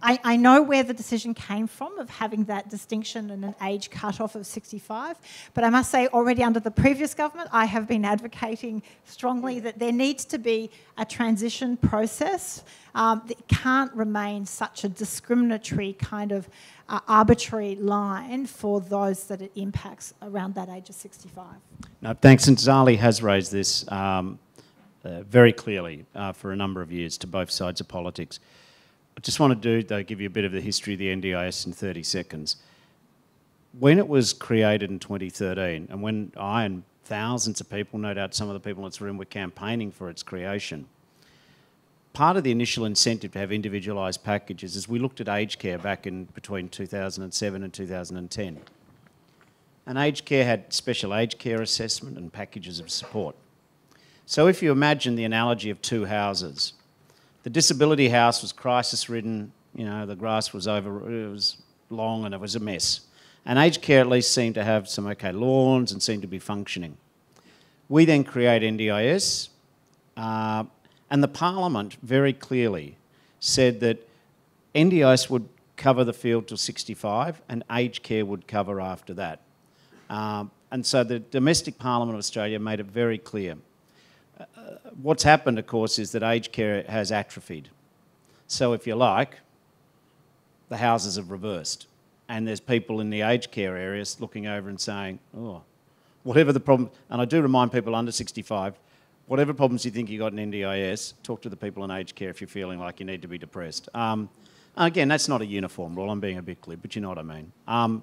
I know where the decision came from of having that distinction and an age cut-off of 65, but I must say already under the previous government, I have been advocating strongly that there needs to be a transition process. It can't remain such a discriminatory kind of arbitrary line for those that it impacts around that age of 65. No, thanks. And Zali has raised this very clearly for a number of years to both sides of politics. I just want to though, give you a bit of the history of the NDIS in 30 seconds. When it was created in 2013, and when I and thousands of people, no doubt some of the people in this room, were campaigning for its creation, part of the initial incentive to have individualised packages is we looked at aged care back in between 2007 and 2010. And aged care had special aged care assessment and packages of support. So if you imagine the analogy of two houses, the disability house was crisis-ridden, you know, the grass was it was long and it was a mess. And aged care at least seemed to have some okay lawns and seemed to be functioning. We then create NDIS, and the Parliament very clearly said that NDIS would cover the field till 65 and aged care would cover after that. And so the Domestic Parliament of Australia made it very clear. What's happened, of course, is that aged care has atrophied. So if you like, the houses have reversed. And there's people in the aged care areas looking over and saying, oh, whatever the problem, and I do remind people under 65, whatever problems you think you got in NDIS, talk to the people in aged care if you're feeling like you need to be depressed. Again, that's not a uniform rule, I'm being a bit glib, but you know what I mean.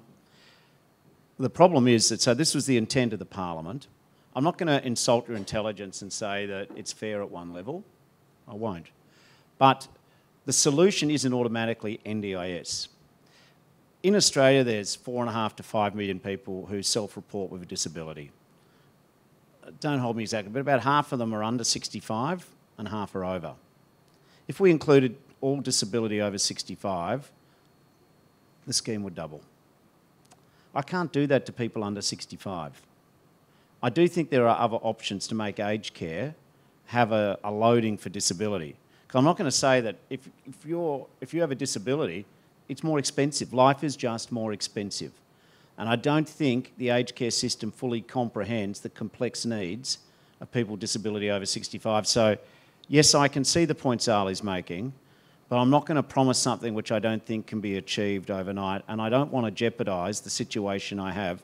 The problem is that, so this was the intent of the Parliament. I'm not going to insult your intelligence and say that it's fair at one level. I won't. But the solution isn't automatically NDIS. In Australia, there's 4.5 to 5 million people who self-report with a disability. Don't hold me exactly, but about half of them are under 65 and half are over. If we included all disability over 65, the scheme would double. I can't do that to people under 65. I do think there are other options to make aged care have a loading for disability. Because I'm not going to say that if you have a disability, it's more expensive. Life is just more expensive. And I don't think the aged care system fully comprehends the complex needs of people with disability over 65. So, yes, I can see the point Zali's making, but I'm not going to promise something which I don't think can be achieved overnight. And I don't want to jeopardise the situation I have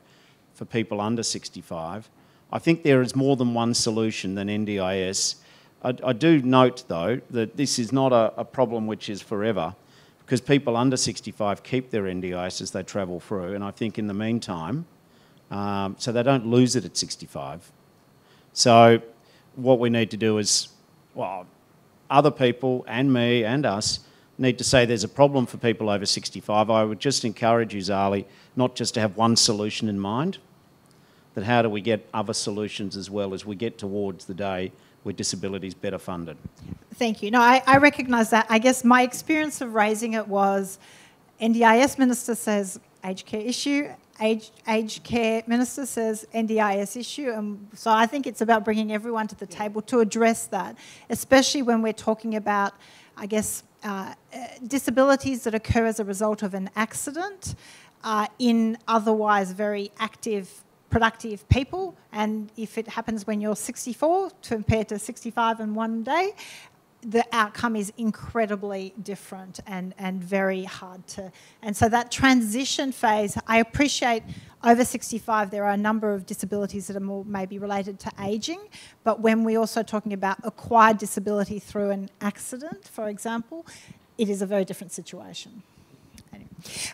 for people under 65. I think there is more than one solution than NDIS. I do note, though, that this is not a problem which is forever, because people under 65 keep their NDIS as they travel through, and I think in the meantime, so they don't lose it at 65. So what we need to do is, well, other people and me and us need to say there's a problem for people over 65. I would just encourage you, Zali, not just to have one solution in mind, that how do we get other solutions as well as we get towards the day where disability is better funded. Thank you. No, I recognise that. I guess my experience of raising it was NDIS minister says aged care issue, aged care minister says NDIS issue, and so I think it's about bringing everyone to the table to address that, especially when we're talking about, I guess, disabilities that occur as a result of an accident in otherwise very active, productive people, and if it happens when you're 64 compared to 65 in one day, the outcome is incredibly different and very hard to... And so that transition phase, I appreciate over 65 there are a number of disabilities that are more maybe related to ageing, but when we're also talking about acquired disability through an accident, for example, it is a very different situation. Anyway.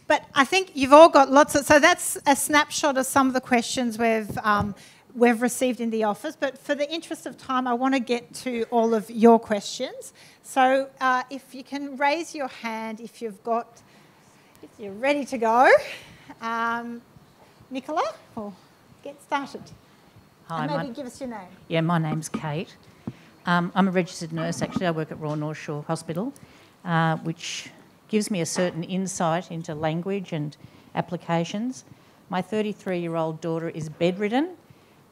But I think you've all got lots of... So that's a snapshot of some of the questions we've received in the office, but for the interest of time, I want to get to all of your questions. So if you can raise your hand if you're ready to go. Nicola, or get started. Hi, and maybe give us your name. Yeah, my name's Kate. I'm a registered nurse, actually. I work at Royal North Shore Hospital, which gives me a certain insight into language and applications. My 33-year-old daughter is bedridden.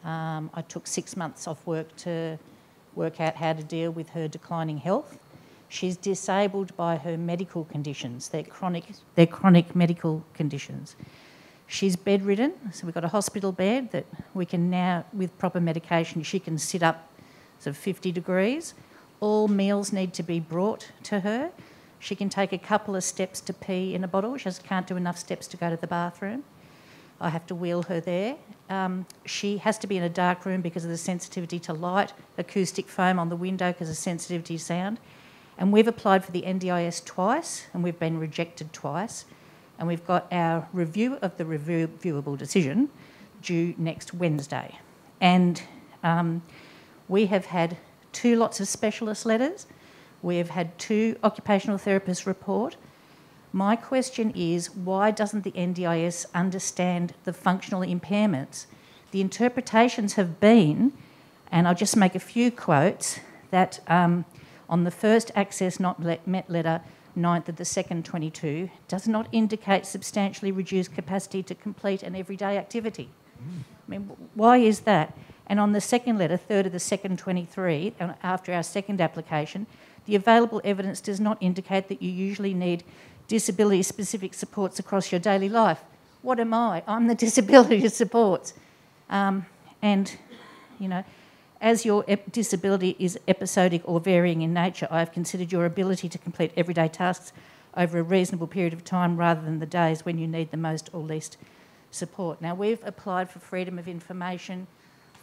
I took 6 months off work to work out how to deal with her declining health. She's disabled by her medical conditions. They're chronic medical conditions. She's bedridden, so we've got a hospital bed that we can now, with proper medication, she can sit up sort of 50 degrees. All meals need to be brought to her. She can take a couple of steps to pee in a bottle. She just can't do enough steps to go to the bathroom. I have to wheel her there. She has to be in a dark room because of the sensitivity to light, acoustic foam on the window because of sensitivity to sound. And we've applied for the NDIS twice and we've been rejected twice. And we've got our review of the reviewable decision due next Wednesday. And we have had 2 lots of specialist letters. We have had 2 occupational therapists report. My question is, why doesn't the NDIS understand the functional impairments? The interpretations have been, and I'll just make a few quotes, that on the first access not met letter, 9th of the 2nd, 22, does not indicate substantially reduced capacity to complete an everyday activity. I mean, why is that? And on the second letter, 3rd of the 2nd, 23, after our second application, the available evidence does not indicate that you usually need disability-specific supports across your daily life. What am I? I'm the disability supports. And, you know, as your disability is episodic or varying in nature, I have considered your ability to complete everyday tasks over a reasonable period of time rather than the days when you need the most or least support. Now, we've applied for freedom of information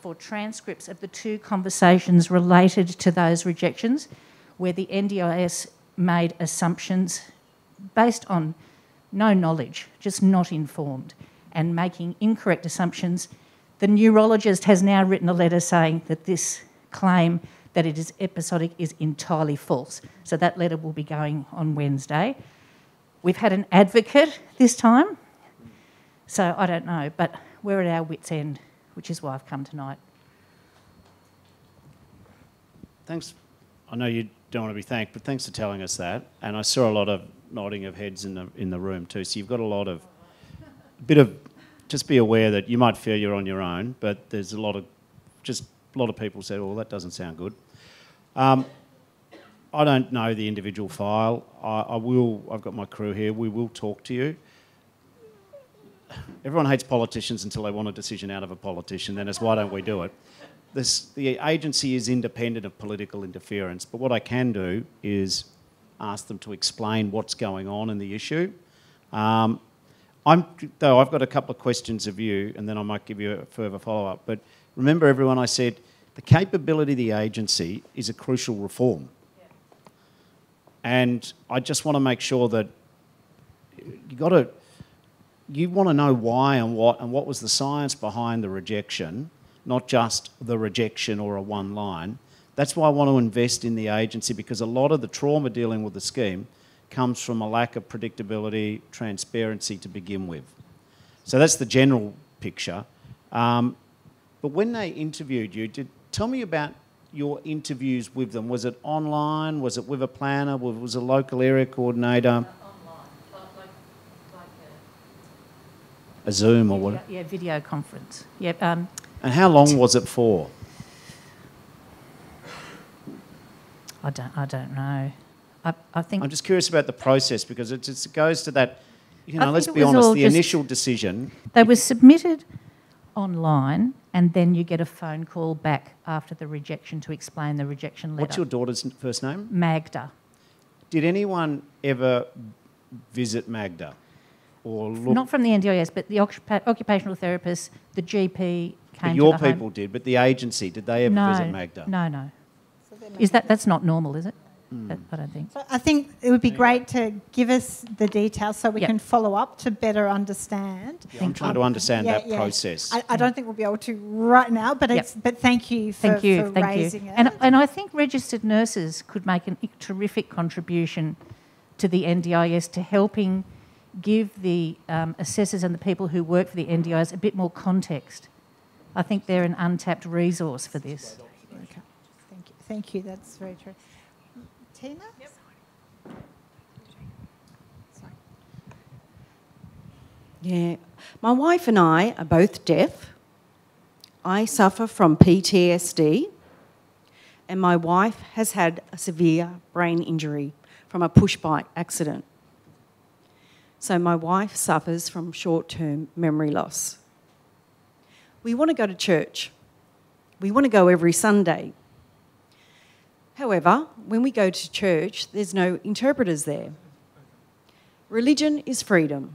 for transcripts of the 2 conversations related to those rejections where the NDIS made assumptions based on no knowledge, just not informed, and making incorrect assumptions. The neurologist has now written a letter saying that this claim that it is episodic is entirely false. So that letter will be going on Wednesday. We've had an advocate this time, so I don't know, but we're at our wits' end, which is why I've come tonight. Thanks. I know you don't want to be thanked, but thanks for telling us that. And I saw a lot of nodding of heads in the room too. So you've got a bit of. Just be aware that you might feel you're on your own, but there's a lot of people said, "Oh, that doesn't sound good." I don't know the individual file. I will. I've got my crew here. We will talk to you. Everyone hates politicians until they want a decision out of a politician. Then it's why don't we do it? The agency is independent of political interference, but what I can do is ask them to explain what's going on in the issue. I've got a couple of questions of you, and then I might give you a further follow-up. But remember, everyone, I said the capability of the agency is a crucial reform. Yeah. And I just want to make sure that you want to know why and what was the science behind the rejection, not just the rejection or a one line. That's why I want to invest in the agency, because a lot of the trauma dealing with the scheme comes from a lack of predictability, transparency to begin with. So that's the general picture. But when they interviewed you, tell me about your interviews with them. Was it online? Was it with a planner? Was it a local area coordinator? Online, like a Zoom or what? Yeah, video conference. Yep. And how long was it for? I don't know. I think I'm just curious about the process, because it goes to that, let's be honest, the initial decision. They were submitted online, and then you get a phone call back after the rejection to explain the rejection letter. What's your daughter's first name? Magda. Did anyone ever visit Magda? Or look? Not from the NDIS, but the occupational therapist, the GP came to the home. Your people did, but the agency, did they ever visit Magda? No. That's not normal, is it? I don't think. So I think it would be great to give us the details so we can follow up to better understand. Yeah, I'm trying to understand that process. I don't think we'll be able to right now, but thank you for raising it. And I think registered nurses could make a terrific contribution to the NDIS to helping give the assessors and the people who work for the NDIS a bit more context. I think they're an untapped resource for this. Okay. Thank you. That's very true. Tina? Yep. Sorry. Yeah. My wife and I are both deaf. I suffer from PTSD, and my wife has had a severe brain injury from a push-bike accident. So my wife suffers from short-term memory loss. We want to go to church. We want to go every Sunday. However, when we go to church, there's no interpreters there. Religion is freedom.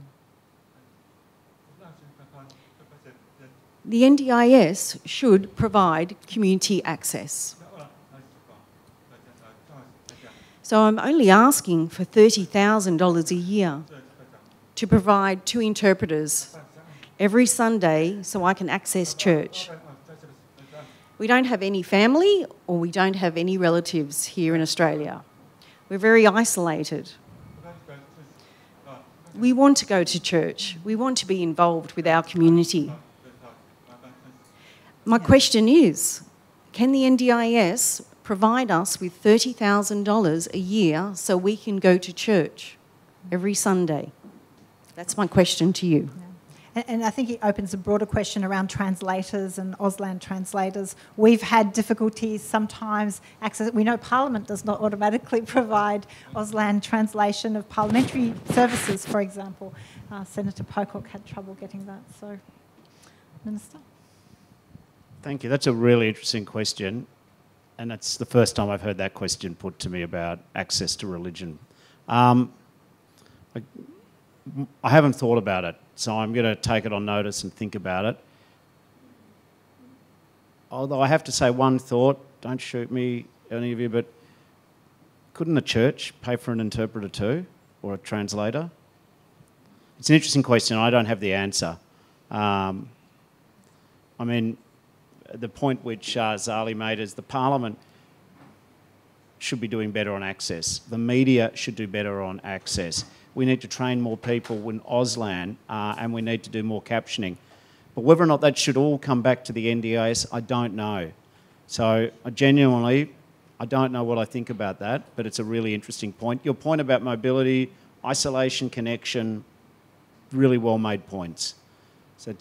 The NDIS should provide community access. So I'm only asking for $30,000 a year to provide 2 interpreters every Sunday so I can access church. We don't have any family or we don't have any relatives here in Australia. We're very isolated. We want to go to church. We want to be involved with our community. My question is, can the NDIS provide us with $30,000 a year so we can go to church every Sunday? That's my question to you. And I think it opens a broader question around translators and Auslan translators. We've had difficulties sometimes access. We know Parliament does not automatically provide Auslan translation of parliamentary services, for example. Senator Pocock had trouble getting that. So, Minister. Thank you. That's a really interesting question. And that's the first time I've heard that question put to me about access to religion. I haven't thought about it, so I'm going to take it on notice and think about it. Although I have to say one thought, don't shoot me, any of you, but couldn't the church pay for an interpreter too, or a translator? It's an interesting question. I don't have the answer. I mean, the point which Zali made is the Parliament should be doing better on access. The media should do better on access. We need to train more people in Auslan and we need to do more captioning. But whether or not that should all come back to the NDIS, I don't know. So I don't know what I think about that, but it's a really interesting point. Your point about mobility, isolation, connection, really well-made points. So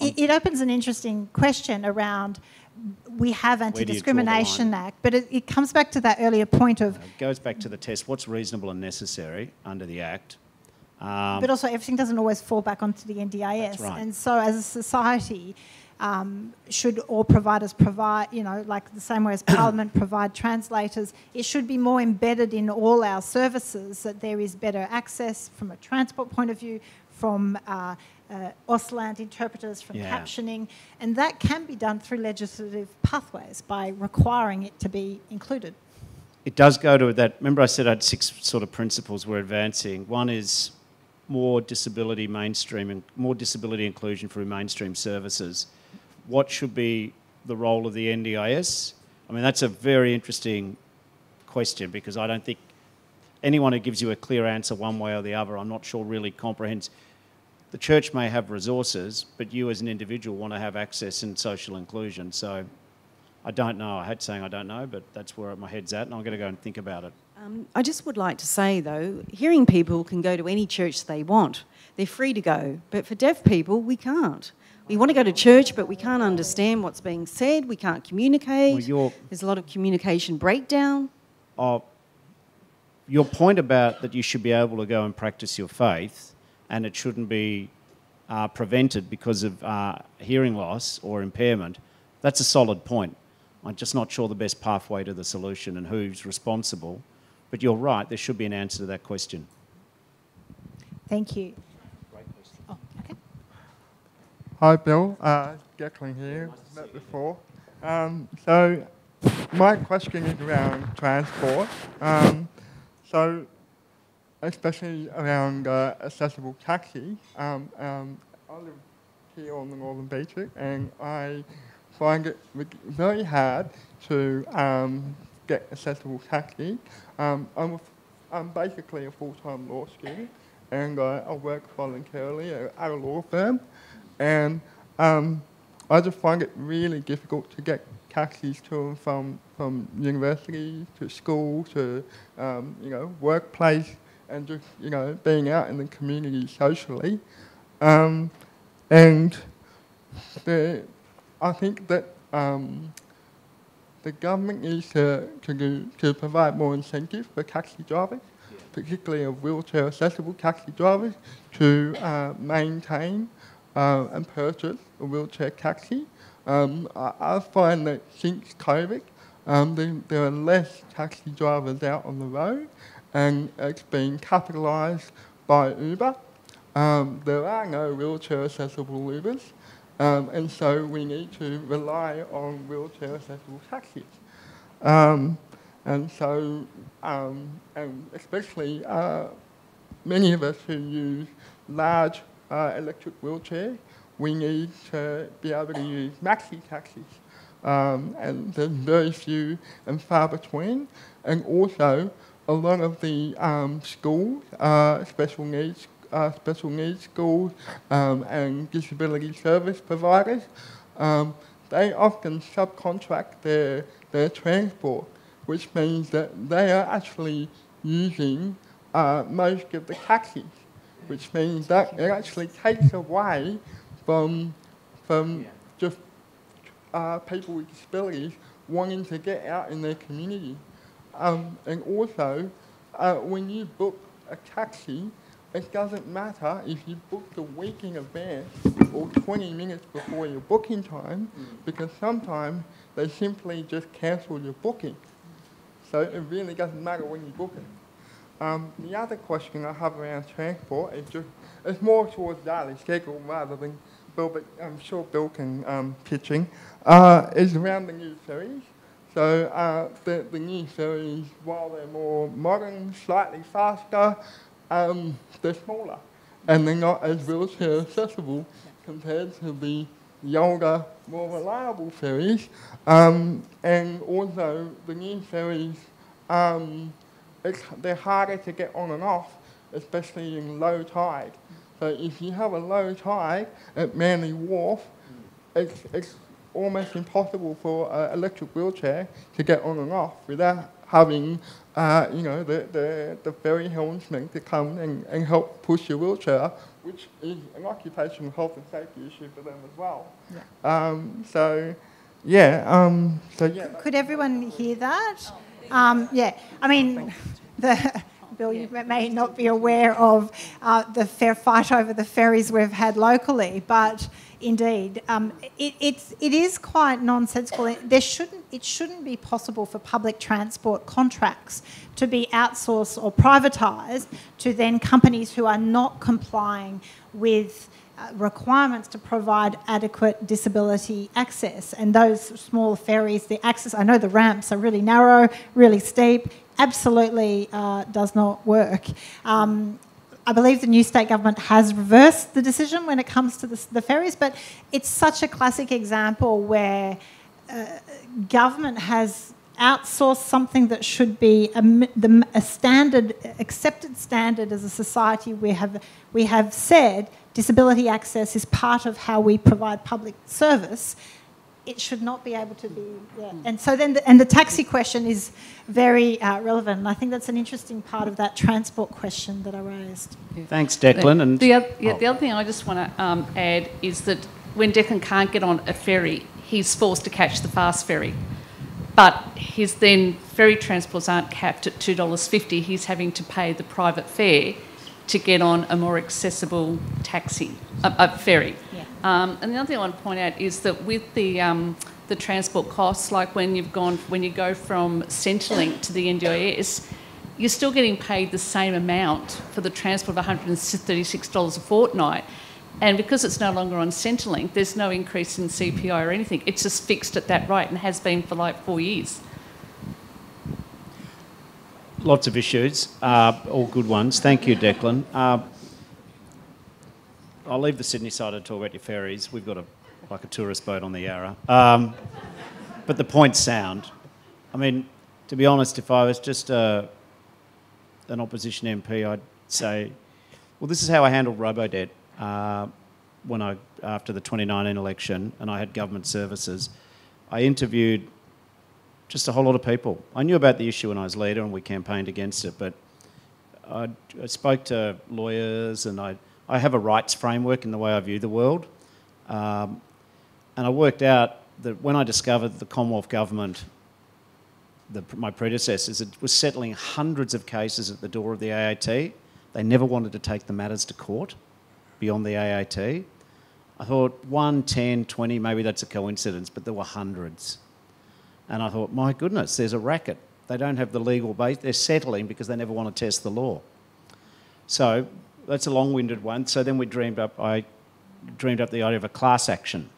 it opens an interesting question around, we have Anti-Discrimination Act, but it comes back to that earlier point of... It goes back to the test, what's reasonable and necessary under the Act. But also everything doesn't always fall back onto the NDIS. That's right. And so as a society, should all providers provide, you know, like the same way as Parliament provide translators, it should be more embedded in all our services that there is better access from a transport point of view, from Auslan interpreters, from captioning, and that can be done through legislative pathways by requiring it to be included. It does go to that. Remember I said I had 6 sort of principles we're advancing. One is more disability mainstream and more disability inclusion through mainstream services. What should be the role of the NDIS? I mean, that's a very interesting question because I don't think anyone who gives you a clear answer one way or the other, I'm not sure really comprehends. The church may have resources, but you as an individual want to have access and social inclusion. So I don't know. I hate saying I don't know, but that's where my head's at, and I'm going to go and think about it. I just would like to say, though, hearing people can go to any church they want. They're free to go. But for deaf people, we can't. We want to go to church, but we can't understand what's being said. We can't communicate. Well, there's a lot of communication breakdown. Your point about that you should be able to go and practice your faith and it shouldn't be prevented because of hearing loss or impairment, that's a solid point. I'm just not sure the best pathway to the solution and who's responsible. But you're right, there should be an answer to that question. Thank you. Great question. Oh, okay. Hi, Bill. Declan here, met before. So my question is around transport. So especially around accessible taxis. I live here on the Northern Beaches and I find it very hard to get accessible taxis. I'm basically a full-time law student and I work voluntarily at a law firm, and I just find it really difficult to get taxis to and from university to school to workplace, and just being out in the community socially, and I think that the government needs to provide more incentives for taxi drivers, particularly of wheelchair-accessible taxi drivers, to maintain and purchase a wheelchair taxi. I find that since COVID, there are less taxi drivers out on the road, and it's been capitalised by Uber. There are no wheelchair-accessible Ubers, and so we need to rely on wheelchair-accessible taxis. And so, and especially many of us who use large electric wheelchairs, we need to be able to use maxi taxis. And there's very few and far between. And also, a lot of the schools, special needs schools and disability service providers, they often subcontract their transport, which means that they are actually using most of the taxis, which means that it actually takes away from just people with disabilities wanting to get out in their community. And also, when you book a taxi, it doesn't matter if you booked a week in advance or 20 minutes before your booking time, because sometimes they simply just cancel your booking. So it really doesn't matter when you book it. The other question I have around transport is it's more towards Zali Steggall rather than Bill, but I'm sure Bill can pitch in, is around the new ferries. So the new ferries, while they're more modern, slightly faster, they're smaller, and they're not as wheelchair accessible compared to the younger, more reliable ferries. And also the new ferries, they're harder to get on and off, especially in low tide. So if you have a low tide at Manly Wharf, it's almost impossible for an electric wheelchair to get on and off without having the ferry helmsman to come and help push your wheelchair, which is an occupational health and safety issue for them as well. Yeah. Could everyone hear that? Yeah, I mean, Bill, you may not be aware of the fair fight over the ferries we've had locally, but indeed, it is quite nonsensical. It shouldn't be possible for public transport contracts to be outsourced or privatised to then companies who are not complying with requirements to provide adequate disability access. And those small ferries, the access, I know the ramps are really narrow, really steep, absolutely does not work. I believe the new state government has reversed the decision when it comes to the ferries, but it's such a classic example where government has outsourced something that should be a standard, accepted standard as a society. We have said disability access is part of how we provide public service. It should not be able to be, And so then, the taxi question is very relevant. And I think that's an interesting part of that transport question that I raised. Thanks, Declan. And the other thing I just want to add is that when Declan can't get on a ferry, he's forced to catch the fast ferry. But his then ferry transports aren't capped at $2.50. He's having to pay the private fare to get on a more accessible taxi, a ferry. Yeah. And the other thing I want to point out is that with the transport costs, like when you go from Centrelink to the NDIS, you're still getting paid the same amount for the transport of $136 a fortnight. And because it's no longer on Centrelink, there's no increase in CPI or anything. It's just fixed at that rate and has been for like 4 years. Lots of issues, all good ones. Thank you, Declan. I'll leave the Sydney side to talk about your ferries. We've got a tourist boat on the Yarra. But the point's sound. I mean, to be honest, if I was just an opposition MP, I'd say, well, this is how I handled robo-debt after the 2019 election, and I had government services. I interviewed just a whole lot of people. I knew about the issue when I was leader and we campaigned against it, but I spoke to lawyers, and I have a rights framework in the way I view the world. And I worked out that when I discovered that the Commonwealth Government my predecessors, it was settling hundreds of cases at the door of the AAT. They never wanted to take the matters to court beyond the AAT. I thought 1, 10, 20, maybe that's a coincidence, but there were hundreds. And I thought, my goodness, there's a racket. They don't have the legal base. They're settling because they never want to test the law. So that's a long-winded one. So then I dreamed up the idea of a class action.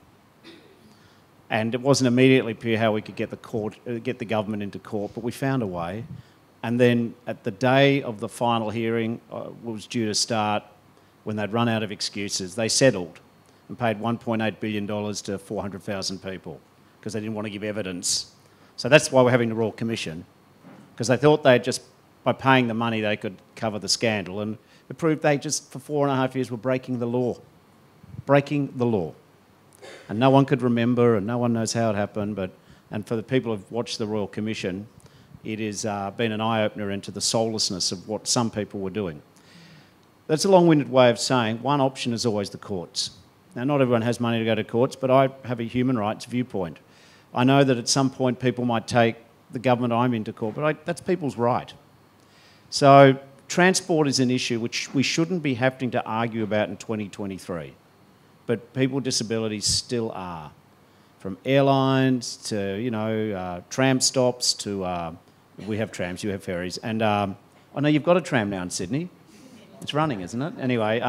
And it wasn't immediately clear how we could get the government into court, but we found a way. And then at the day of the final hearing, was due to start, when they'd run out of excuses, they settled and paid $1.8 billion to 400,000 people because they didn't want to give evidence. So that's why we're having the Royal Commission, because they thought they'd just, by paying the money, they could cover the scandal. And it proved they just, for 4.5 years, were breaking the law. Breaking the law. And no one could remember, and no one knows how it happened, and for the people who've watched the Royal Commission, it has been an eye-opener into the soullessness of what some people were doing. That's a long-winded way of saying one option is always the courts. Now, not everyone has money to go to courts, but I have a human rights viewpoint. I know that at some point people might take the government I'm in to court, but that's people's right. So transport is an issue which we shouldn't be having to argue about in 2023. But people with disabilities still are. From airlines to, tram stops to, we have trams, you have ferries. And I know you've got a tram now in Sydney. It's running, isn't it? Anyway,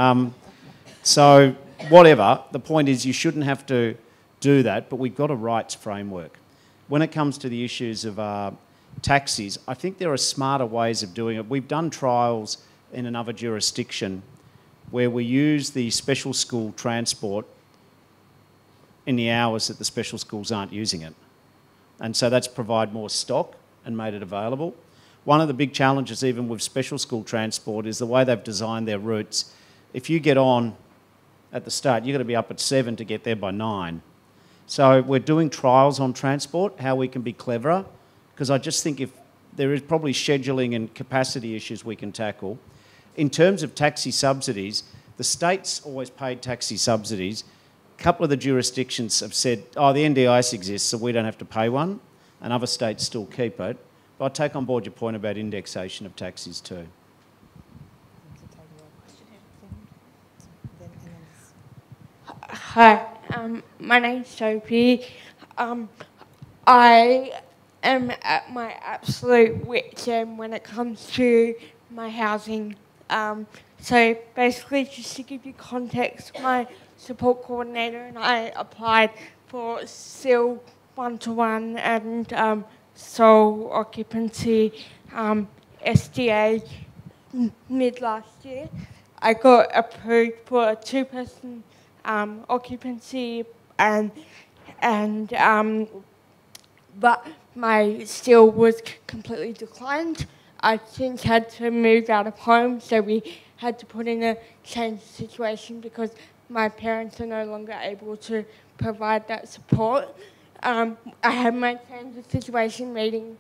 so whatever. The point is you shouldn't have to do that, but we've got a rights framework. When it comes to the issues of taxis, I think there are smarter ways of doing it. We've done trials in another jurisdiction where we use the special school transport in the hours that the special schools aren't using it. And so that's provide more stock and made it available. One of the big challenges even with special school transport is the way they've designed their routes. If you get on at the start, you've got to be up at 7 to get there by 9. So we're doing trials on transport, how we can be cleverer, because I just think if there is probably scheduling and capacity issues we can tackle. In terms of taxi subsidies, the states always paid taxi subsidies. A couple of the jurisdictions have said, oh, the NDIS exists, so we don't have to pay one, and other states still keep it. But I take on board your point about indexation of taxis too. Hi, my name's Sophie. I am at my absolute wit's end when it comes to my housing. So basically, just to give you context, my support coordinator and I applied for SIL 1-to-1 and sole occupancy SDA mid last year. I got approved for a 2-person occupancy but my SIL was completely declined. I since had to move out of home, so we had to put in a change situation because my parents are no longer able to provide that support. I had my change of situation meeting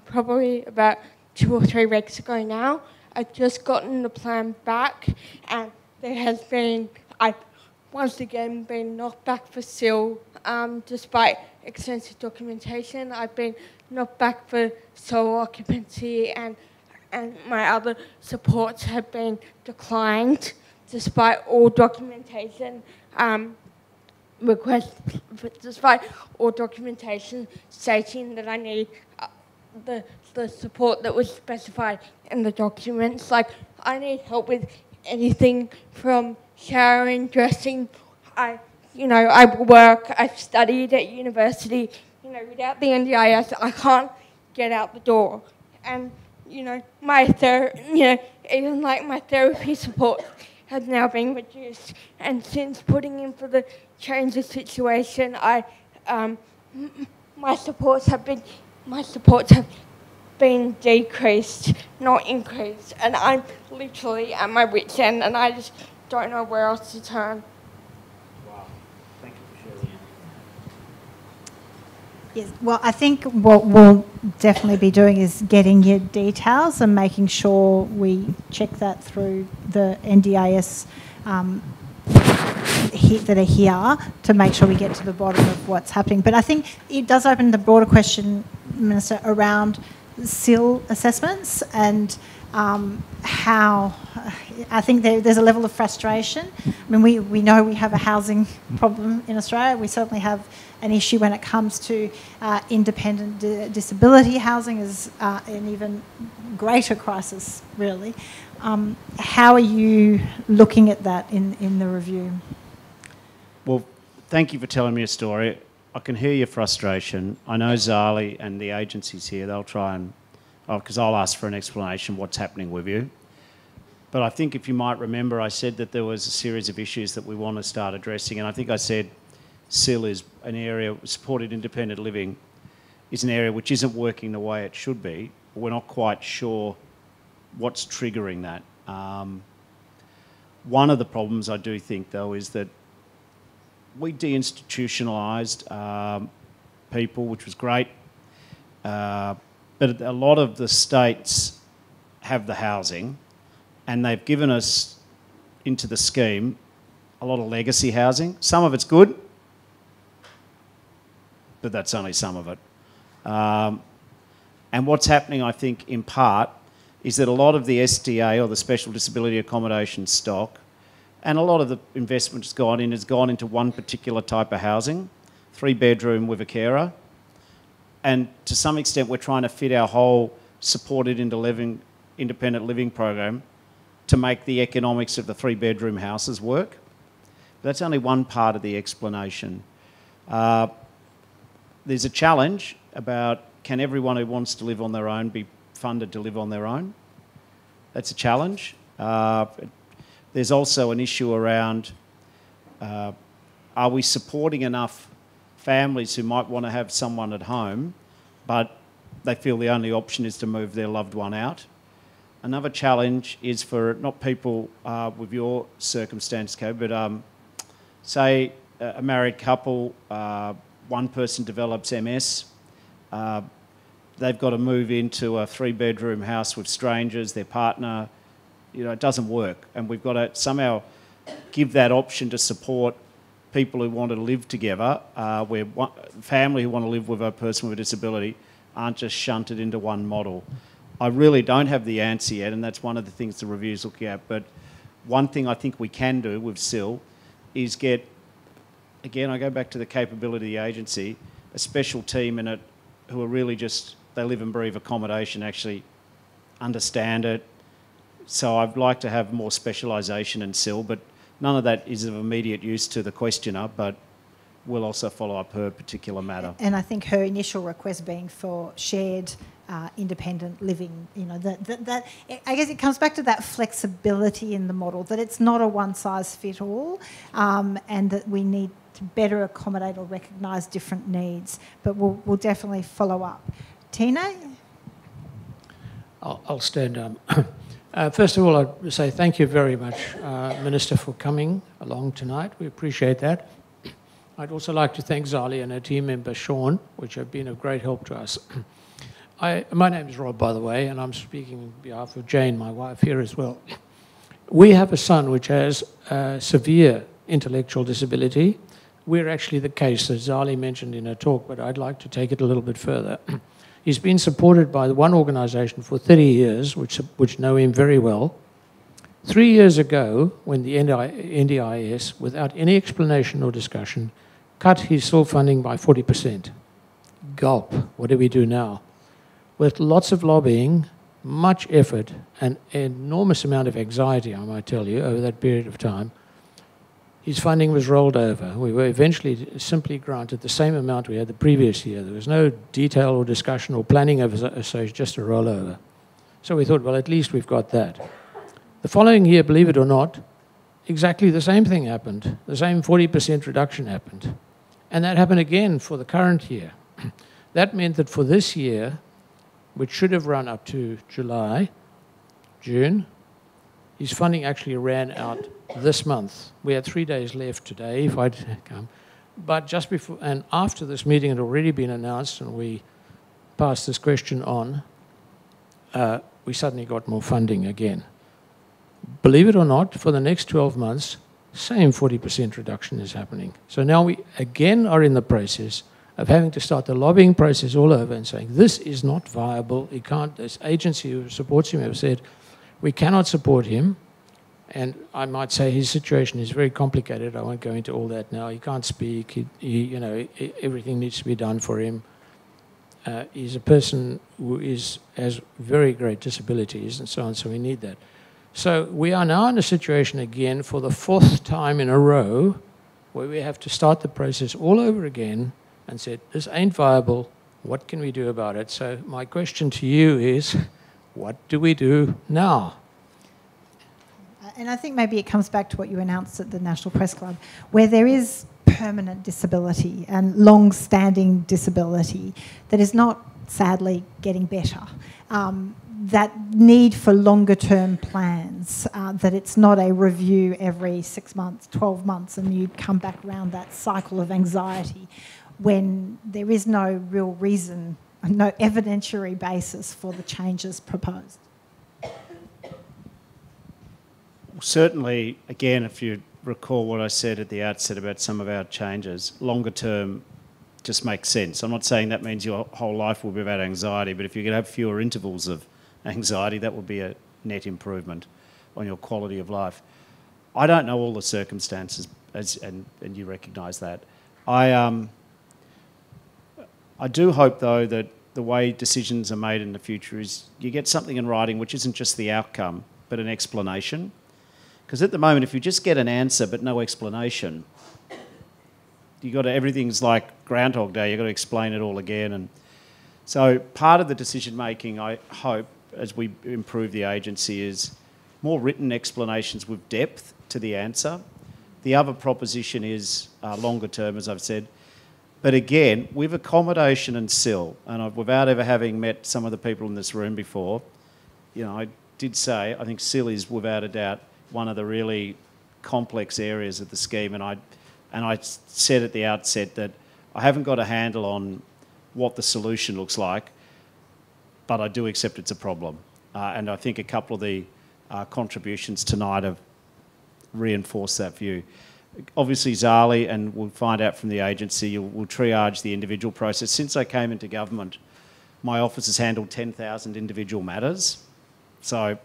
probably about 2 or 3 weeks ago now. I've just gotten the plan back, and there has been, I've once again been knocked back for SIL despite extensive documentation. I've been knocked back for sole occupancy, and my other supports have been declined despite all documentation despite all documentation stating that I need the support that was specified in the documents. Like, I need help with anything from showering, dressing. I work, I've studied at university. Without the NDIS, I can't get out the door. And, even my therapy support has now been reduced. And since putting in for the change of situation, my supports have been decreased, not increased. And I'm literally at my wit's end, and I just don't know where else to turn. Wow. Thank you for sharing. Yes, well, I think what we'll definitely be doing is getting your details and making sure we check that through the NDIS that are here to make sure we get to the bottom of what's happening. But I think it does open the broader question Minister, around SIL assessments and how I think there's a level of frustration. I mean, we know we have a housing problem in Australia. We certainly have an issue when it comes to independent disability housing is an even greater crisis, really. How are you looking at that in the review? Well, thank you for telling me a story. I can hear your frustration. I know Zali and the agencies here, they'll try and, because I'll ask for an explanation what's happening with you. But I think if you might remember, I said that there was a series of issues that we want to start addressing, and I think I said SIL is an area, supported independent living, is an area which isn't working the way it should be. We're not quite sure what's triggering that. One of the problems I do think, though, is that we deinstitutionalised people, which was great, but a lot of the states have the housing, and they've given us into the scheme a lot of legacy housing. Some of it's good, but that's only some of it. And what's happening, I think, in part, is that a lot of the SDA, or the Special Disability Accommodation stock, and a lot of the investment has gone into one particular type of housing, 3-bedroom with a carer. And to some extent, we're trying to fit our whole supported independent living program to make the economics of the 3-bedroom houses work. But that's only one part of the explanation. There's a challenge about, can everyone who wants to live on their own be funded to live on their own? That's a challenge. There's also an issue around, are we supporting enough families who might want to have someone at home, but they feel the only option is to move their loved one out? Another challenge is for not people with your circumstance, Kate, but say a married couple, one person develops MS, they've got to move into a 3-bedroom house with strangers, their partner, it doesn't work. And we've got to somehow give that option to support people who want to live together, where family who want to live with a person with a disability aren't just shunted into one model. I really don't have the answer yet, and that's one of the things the review's looking at. But one thing I think we can do with SIL is get, again, I go back to the capability of the agency, a special team in it who are really just, they live and breathe accommodation, actually understand it. So I'd like to have more specialisation in SIL, but none of that is of immediate use to the questioner, but we'll also follow up her particular matter. And I think her initial request being for shared independent living, that I guess it comes back to that flexibility in the model, that it's not a one-size-fit-all, and that we need to better accommodate or recognise different needs. But we'll definitely follow up. Tina? I'll stand up. First of all, I'd say thank you very much, Minister, for coming along tonight. We appreciate that. I'd also like to thank Zali and her team member, Sean, which have been of great help to us. My name is Rob, by the way, and I'm speaking on behalf of Jane, my wife, here as well. We have a son which has severe intellectual disability. We're actually the case that Zali mentioned in her talk, but I'd like to take it a little bit further. He's been supported by the one organisation for 30 years, which know him very well. 3 years ago, when the NDIS, without any explanation or discussion, cut his SIL funding by 40%. Gulp. What do we do now? With lots of lobbying, much effort, and an enormous amount of anxiety, I might tell you, over that period of time, his funding was rolled over. We were eventually simply granted the same amount we had the previous year. There was no detail or discussion or planning of so it's just a rollover. So we thought, well, at least we've got that. The following year, believe it or not, exactly the same thing happened. The same 40% reduction happened. And that happened again for the current year. That meant that for this year, which should have run up to July, June, his funding actually ran out this month. We had 3 days left today, if I'd come. But just before and after this meeting had already been announced and we passed this question on, we suddenly got more funding again. Believe it or not, for the next 12 months, same 40% reduction is happening. So now we again are in the process of having to start the lobbying process all over and saying, this is not viable, he can't, this agency who supports him have said, we cannot support him. And I might say his situation is very complicated. I won't go into all that now. He can't speak. Everything needs to be done for him. He's a person who has very great disabilities and so on, so we need that. So we are now in a situation again for the 4th time in a row where we have to start the process all over again and say, this ain't viable. What can we do about it? So my question to you is, what do we do now? And I think maybe it comes back to what you announced at the National Press Club, where there is permanent disability and long-standing disability that is not, sadly, getting better. That need for longer-term plans, that it's not a review every 6 months, 12 months, and you come back around that cycle of anxiety when there is no real reason, no evidentiary basis for the changes proposed. Certainly, again, if you recall what I said at the outset about some of our changes, longer term just makes sense. I'm not saying that means your whole life will be about anxiety, but if you could have fewer intervals of anxiety, that would be a net improvement on your quality of life. I don't know all the circumstances, and you recognise that. I do hope, though, that the way decisions are made in the future is you get something in writing which isn't just the outcome, but an explanation. Because at the moment, if you just get an answer but no explanation, everything's like Groundhog Day. You've got to explain it all again. And so part of the decision making, I hope, as we improve the agency, is more written explanations with depth to the answer. The other proposition is longer term, as I've said. But again, with accommodation and SIL, and without ever having met some of the people in this room before, I did say I think SIL is without a doubt one of the really complex areas of the scheme, and I said at the outset that I haven't got a handle on what the solution looks like, but I do accept it's a problem. And I think a couple of the contributions tonight have reinforced that view. Obviously, Zali, and we'll find out from the agency, will triage the individual process. Since I came into government, my office has handled 10,000 individual matters. So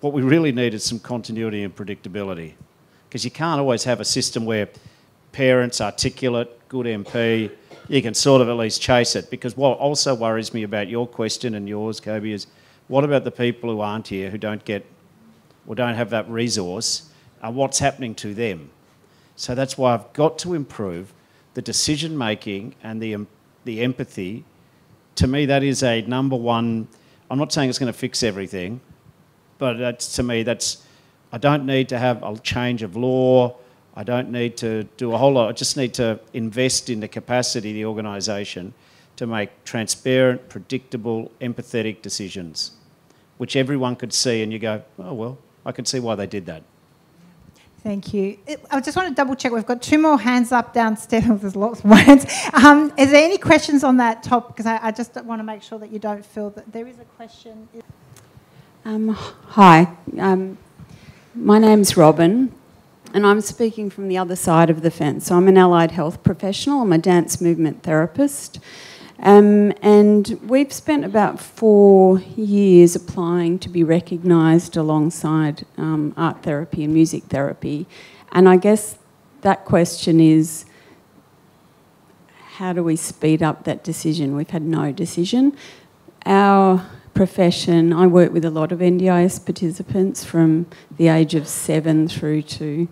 what we really need is some continuity and predictability, because you can't always have a system where parents, articulate, good MP, you can sort of at least chase it. Because what also worries me about your question and yours, Kobe, is what about the people who aren't here, who don't get or don't have that resource, what's happening to them? So that's why I've got to improve the decision making and the empathy. To me, that is a number one. I'm not saying it's going to fix everything, but to me, I don't need to have a change of law. I don't need to do a whole lot. I just need to invest in the capacity of the organisation to make transparent, predictable, empathetic decisions, which everyone could see, and you go, oh, well, I can see why they did that. Thank you. I just want to double check. We've got 2 more hands up downstairs. There's lots more hands. Is there any questions on that topic? Because I just want to make sure that you don't feel that there is a question. Hi. My name's Robin, and I'm speaking from the other side of the fence. So I'm an allied health professional. I'm a dance movement therapist. And we've spent about 4 years applying to be recognised alongside art therapy and music therapy. And I guess that question is, how do we speed up that decision? We've had no decision. Our profession, I work with a lot of NDIS participants from the age of 7 through to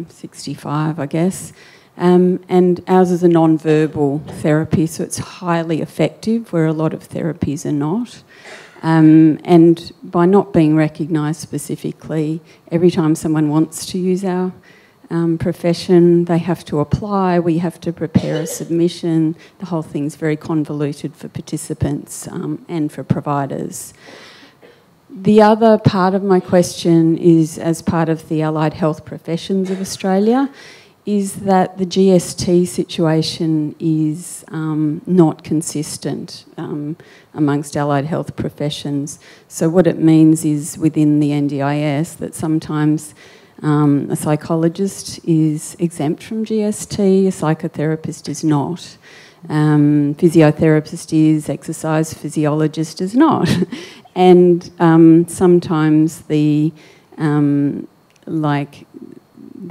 65, I guess. And ours is a non-verbal therapy, so it's highly effective, where a lot of therapies are not. And by not being recognised specifically, every time someone wants to use our profession, they have to apply, we have to prepare a submission. The whole thing's very convoluted for participants and for providers. The other part of my question is, as part of the Allied Health Professions of Australia, is that the GST situation is not consistent amongst allied health professions. So what it means is, within the NDIS, that sometimes A psychologist is exempt from GST, a psychotherapist is not. Physiotherapist is, exercise physiologist is not. And sometimes there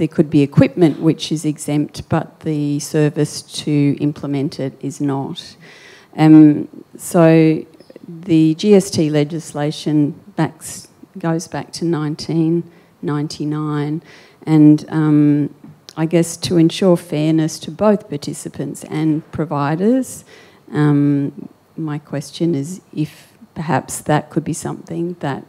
could be equipment which is exempt, but the service to implement it is not. So the GST legislation goes back to 1999, and I guess to ensure fairness to both participants and providers, my question is if perhaps that could be something that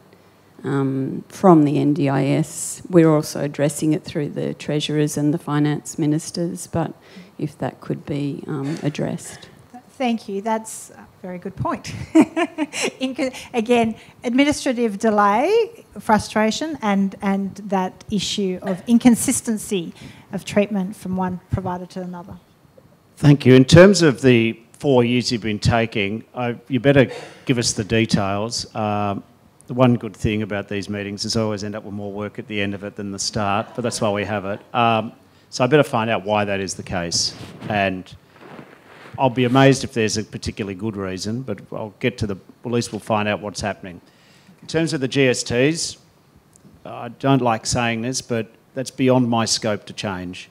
from the NDIS, we're also addressing it through the treasurers and the finance ministers, but if that could be addressed. Thank you. That's a very good point. Again, administrative delay, frustration, and that issue of inconsistency of treatment from one provider to another. Thank you. In terms of the 4 years you've been taking, you better give us the details. The one good thing about these meetings is I always end up with more work at the end of it than the start, but that's why we have it. So I better find out why that is the case. And I'll be amazed if there's a particularly good reason, but I'll get to at least we'll find out what's happening. In terms of the GSTs, I don't like saying this, but that's beyond my scope to change.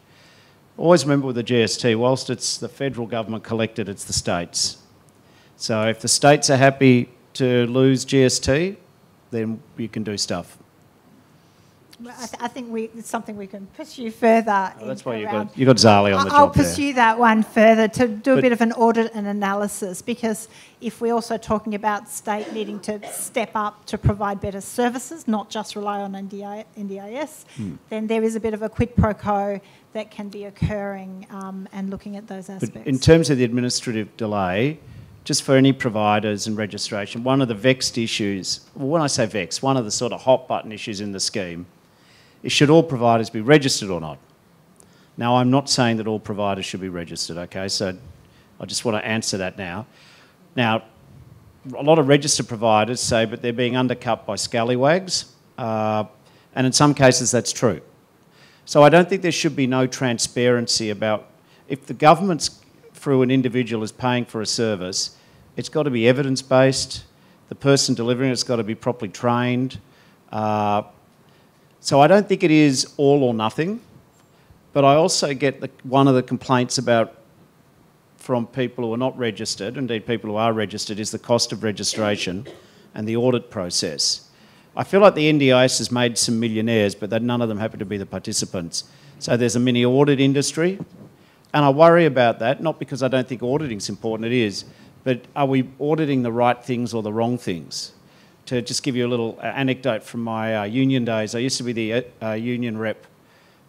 Always remember with the GST, whilst it's the federal government collected, it's the states. So if the states are happy to lose GST, then you can do stuff. Well, I think it's something we can pursue further. Oh, that's why you got Zali on the job. I'll pursue that one further to do a bit of an audit and analysis, because if we're also talking about state needing to step up to provide better services, not just rely on NDIS, then there is a bit of a quid pro quo that can be occurring, and looking at those aspects. But in terms of the administrative delay, just for any providers and registration, one of the vexed issues, well, when I say vexed, one of the sort of hot button issues in the scheme is should all providers be registered or not? Now, I'm not saying that all providers should be registered, okay? So I just want to answer that now. Now, a lot of registered providers say, but they're being undercut by scallywags, and in some cases that's true. So I don't think there should be no transparency about if the government's through an individual is paying for a service, it's got to be evidence-based, the person delivering it's got to be properly trained. So I don't think it is all or nothing, but I also get one of the complaints from people who are not registered, indeed people who are registered, is the cost of registration and the audit process. I feel like the NDIS has made some millionaires, but that none of them happen to be the participants. So there's a mini audit industry. And I worry about that, not because I don't think auditing's important, it is, but are we auditing the right things or the wrong things? To just give you a little anecdote from my union days, I used to be the union rep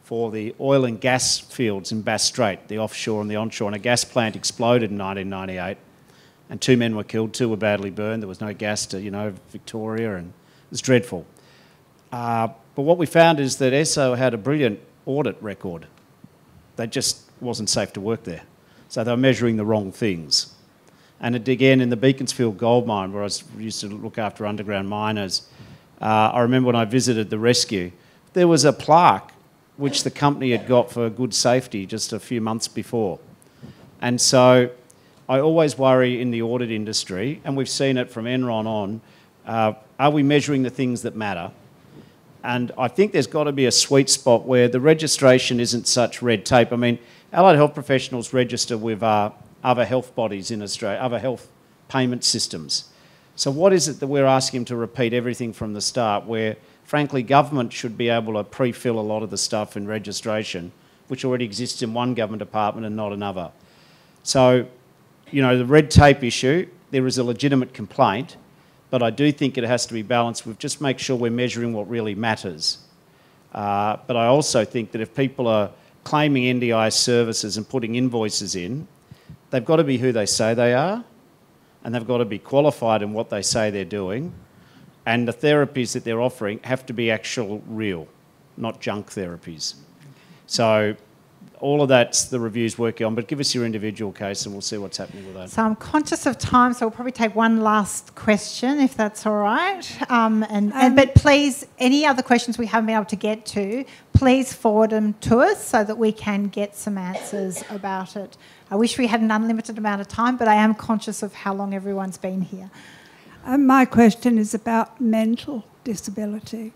for the oil and gas fields in Bass Strait, the offshore and the onshore, and a gas plant exploded in 1998, and 2 men were killed, 2 were badly burned, there was no gas to, Victoria, and it was dreadful. But what we found is that ESSO had a brilliant audit record. They just wasn't safe to work there. So they were measuring the wrong things. And again, in the Beaconsfield gold mine, where I used to look after underground miners, I remember when I visited the rescue, there was a plaque which the company had got for good safety just a few months before. And so I always worry in the audit industry, and we've seen it from Enron on, are we measuring the things that matter? And I think there's got to be a sweet spot where the registration isn't such red tape. I mean, allied health professionals register with other health bodies in Australia, other health payment systems. So what is it that we're asking them to repeat everything from the start, where, frankly, government should be able to pre-fill a lot of the stuff in registration, which already exists in one government department and not another. So, the red tape issue, there is a legitimate complaint, but I do think it has to be balanced with just make sure we're measuring what really matters. But I also think that if people are claiming NDIS services and putting invoices in, they've got to be who they say they are, and they've got to be qualified in what they say they're doing, and the therapies that they're offering have to be actual real, not junk therapies. So all of that's the review's working on, but give us your individual case and we'll see what's happening with that. So I'm conscious of time, so we'll probably take one last question, if that's all right. But please, any other questions we haven't been able to get to, please forward them to us so that we can get some answers about it. I wish we had an unlimited amount of time, but I am conscious of how long everyone's been here. My question is about mental disability.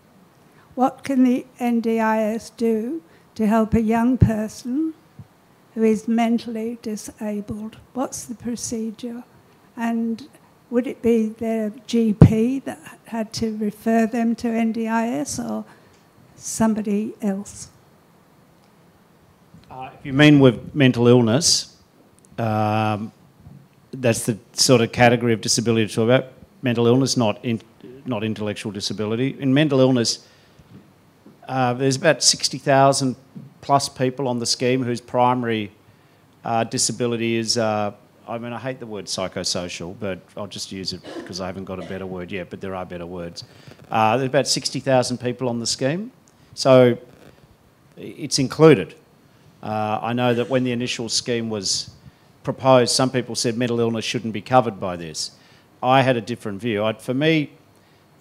What can the NDIS do to help a young person who is mentally disabled? What's the procedure? And would it be their GP that had to refer them to NDIS or somebody else? If you mean with mental illness, that's the sort of category of disability to talk about. Mental illness, not intellectual disability. In mental illness, there's about 60,000 plus people on the scheme whose primary disability is, I hate the word psychosocial, but I'll just use it because I haven't got a better word yet, but there are better words. There's about 60,000 people on the scheme, so it's included. I know that when the initial scheme was proposed, some people said mental illness shouldn't be covered by this. I had a different view. For me,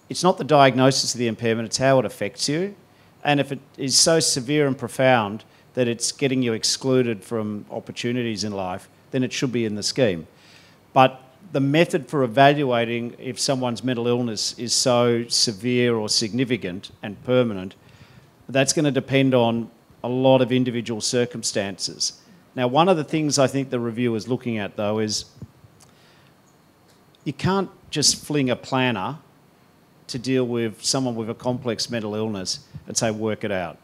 it's not the diagnosis of the impairment, it's how it affects you. And if it is so severe and profound that it's getting you excluded from opportunities in life, then it should be in the scheme. But the method for evaluating if someone's mental illness is so severe or significant and permanent, that's going to depend on a lot of individual circumstances. Now, one of the things I think the review is looking at, though, is you can't just fling a planner to deal with someone with a complex mental illness and say, work it out.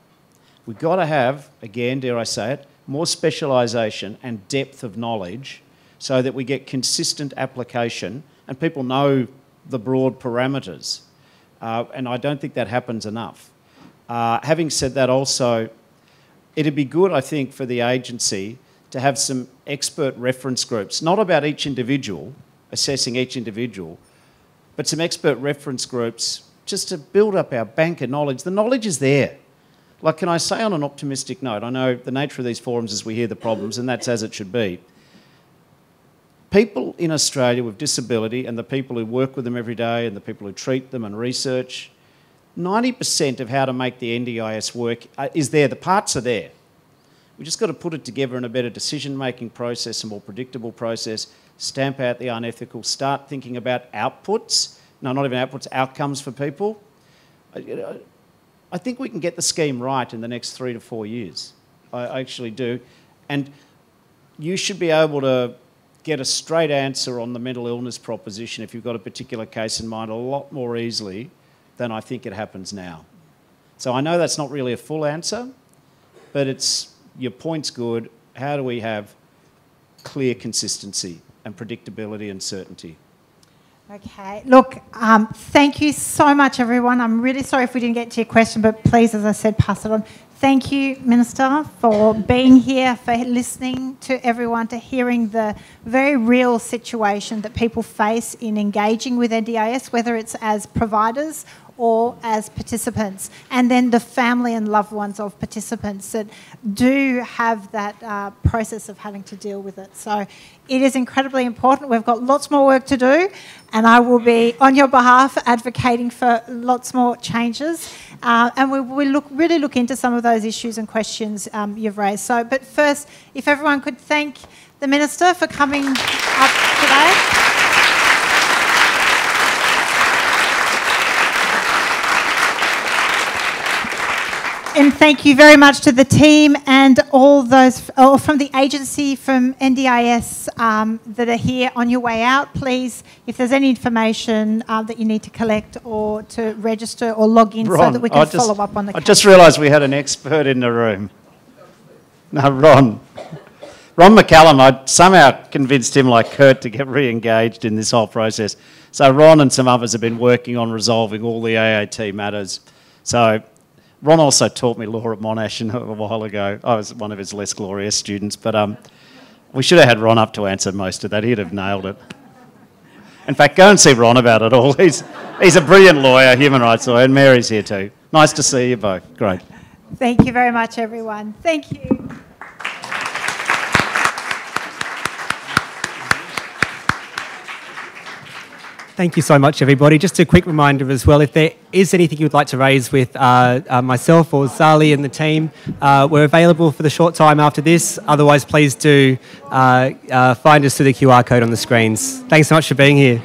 We've got to have, again, dare I say it, more specialisation and depth of knowledge so that we get consistent application and people know the broad parameters. And I don't think that happens enough. Having said that also, it'd be good, I think, for the agency to have some expert reference groups, not about each individual, assessing each individual, but some expert reference groups just to build up our bank of knowledge. The knowledge is there. Like, can I say on an optimistic note, I know the nature of these forums is we hear the problems, and that's as it should be. People in Australia with disability and the people who work with them every day and the people who treat them and research, 90% of how to make the NDIS work is there. The parts are there. We've just got to put it together in a better decision-making process, a more predictable process, stamp out the unethical, start thinking about outputs. No, not even outputs, outcomes for people. I think we can get the scheme right in the next 3 to 4 years. I actually do. And you should be able to get a straight answer on the mental illness proposition if you've got a particular case in mind a lot more easily than I think it happens now. So I know that's not really a full answer, but your point's good. How do we have clear consistency and predictability and certainty? Okay, look, thank you so much, everyone. I'm really sorry if we didn't get to your question, but please, as I said, pass it on. Thank you, Minister, for being here, for listening to everyone, to hearing the very real situation that people face in engaging with NDIS, whether it's as providers or as participants, and then the family and loved ones of participants that do have that process of having to deal with it. So it is incredibly important. We've got lots more work to do, and I will be, on your behalf, advocating for lots more changes. And we will really look into some of those issues and questions you've raised. So, but first, if everyone could thank the Minister for coming up today. And thank you very much to the team and all those from the agency, from NDIS that are here on your way out. Please, if there's any information that you need to collect or to register or log in, so that we can follow up on the case. I just realised we had an expert in the room. No, Ron McCallum, I somehow convinced him, like Kurt, to get re-engaged in this whole process. So Ron and some others have been working on resolving all the AAT matters. So Ron also taught me law at Monash a while ago. I was one of his less glorious students, but we should have had Ron up to answer most of that. He'd have nailed it. In fact, go and see Ron about it all. He's a brilliant lawyer, human rights lawyer, and Mary's here too. Nice to see you both. Great. Thank you very much, everyone. Thank you. Thank you so much, everybody. Just a quick reminder as well, if there is anything you would like to raise with myself or Zali and the team, we're available for the short time after this. Otherwise, please do find us through the QR code on the screens. Thanks so much for being here.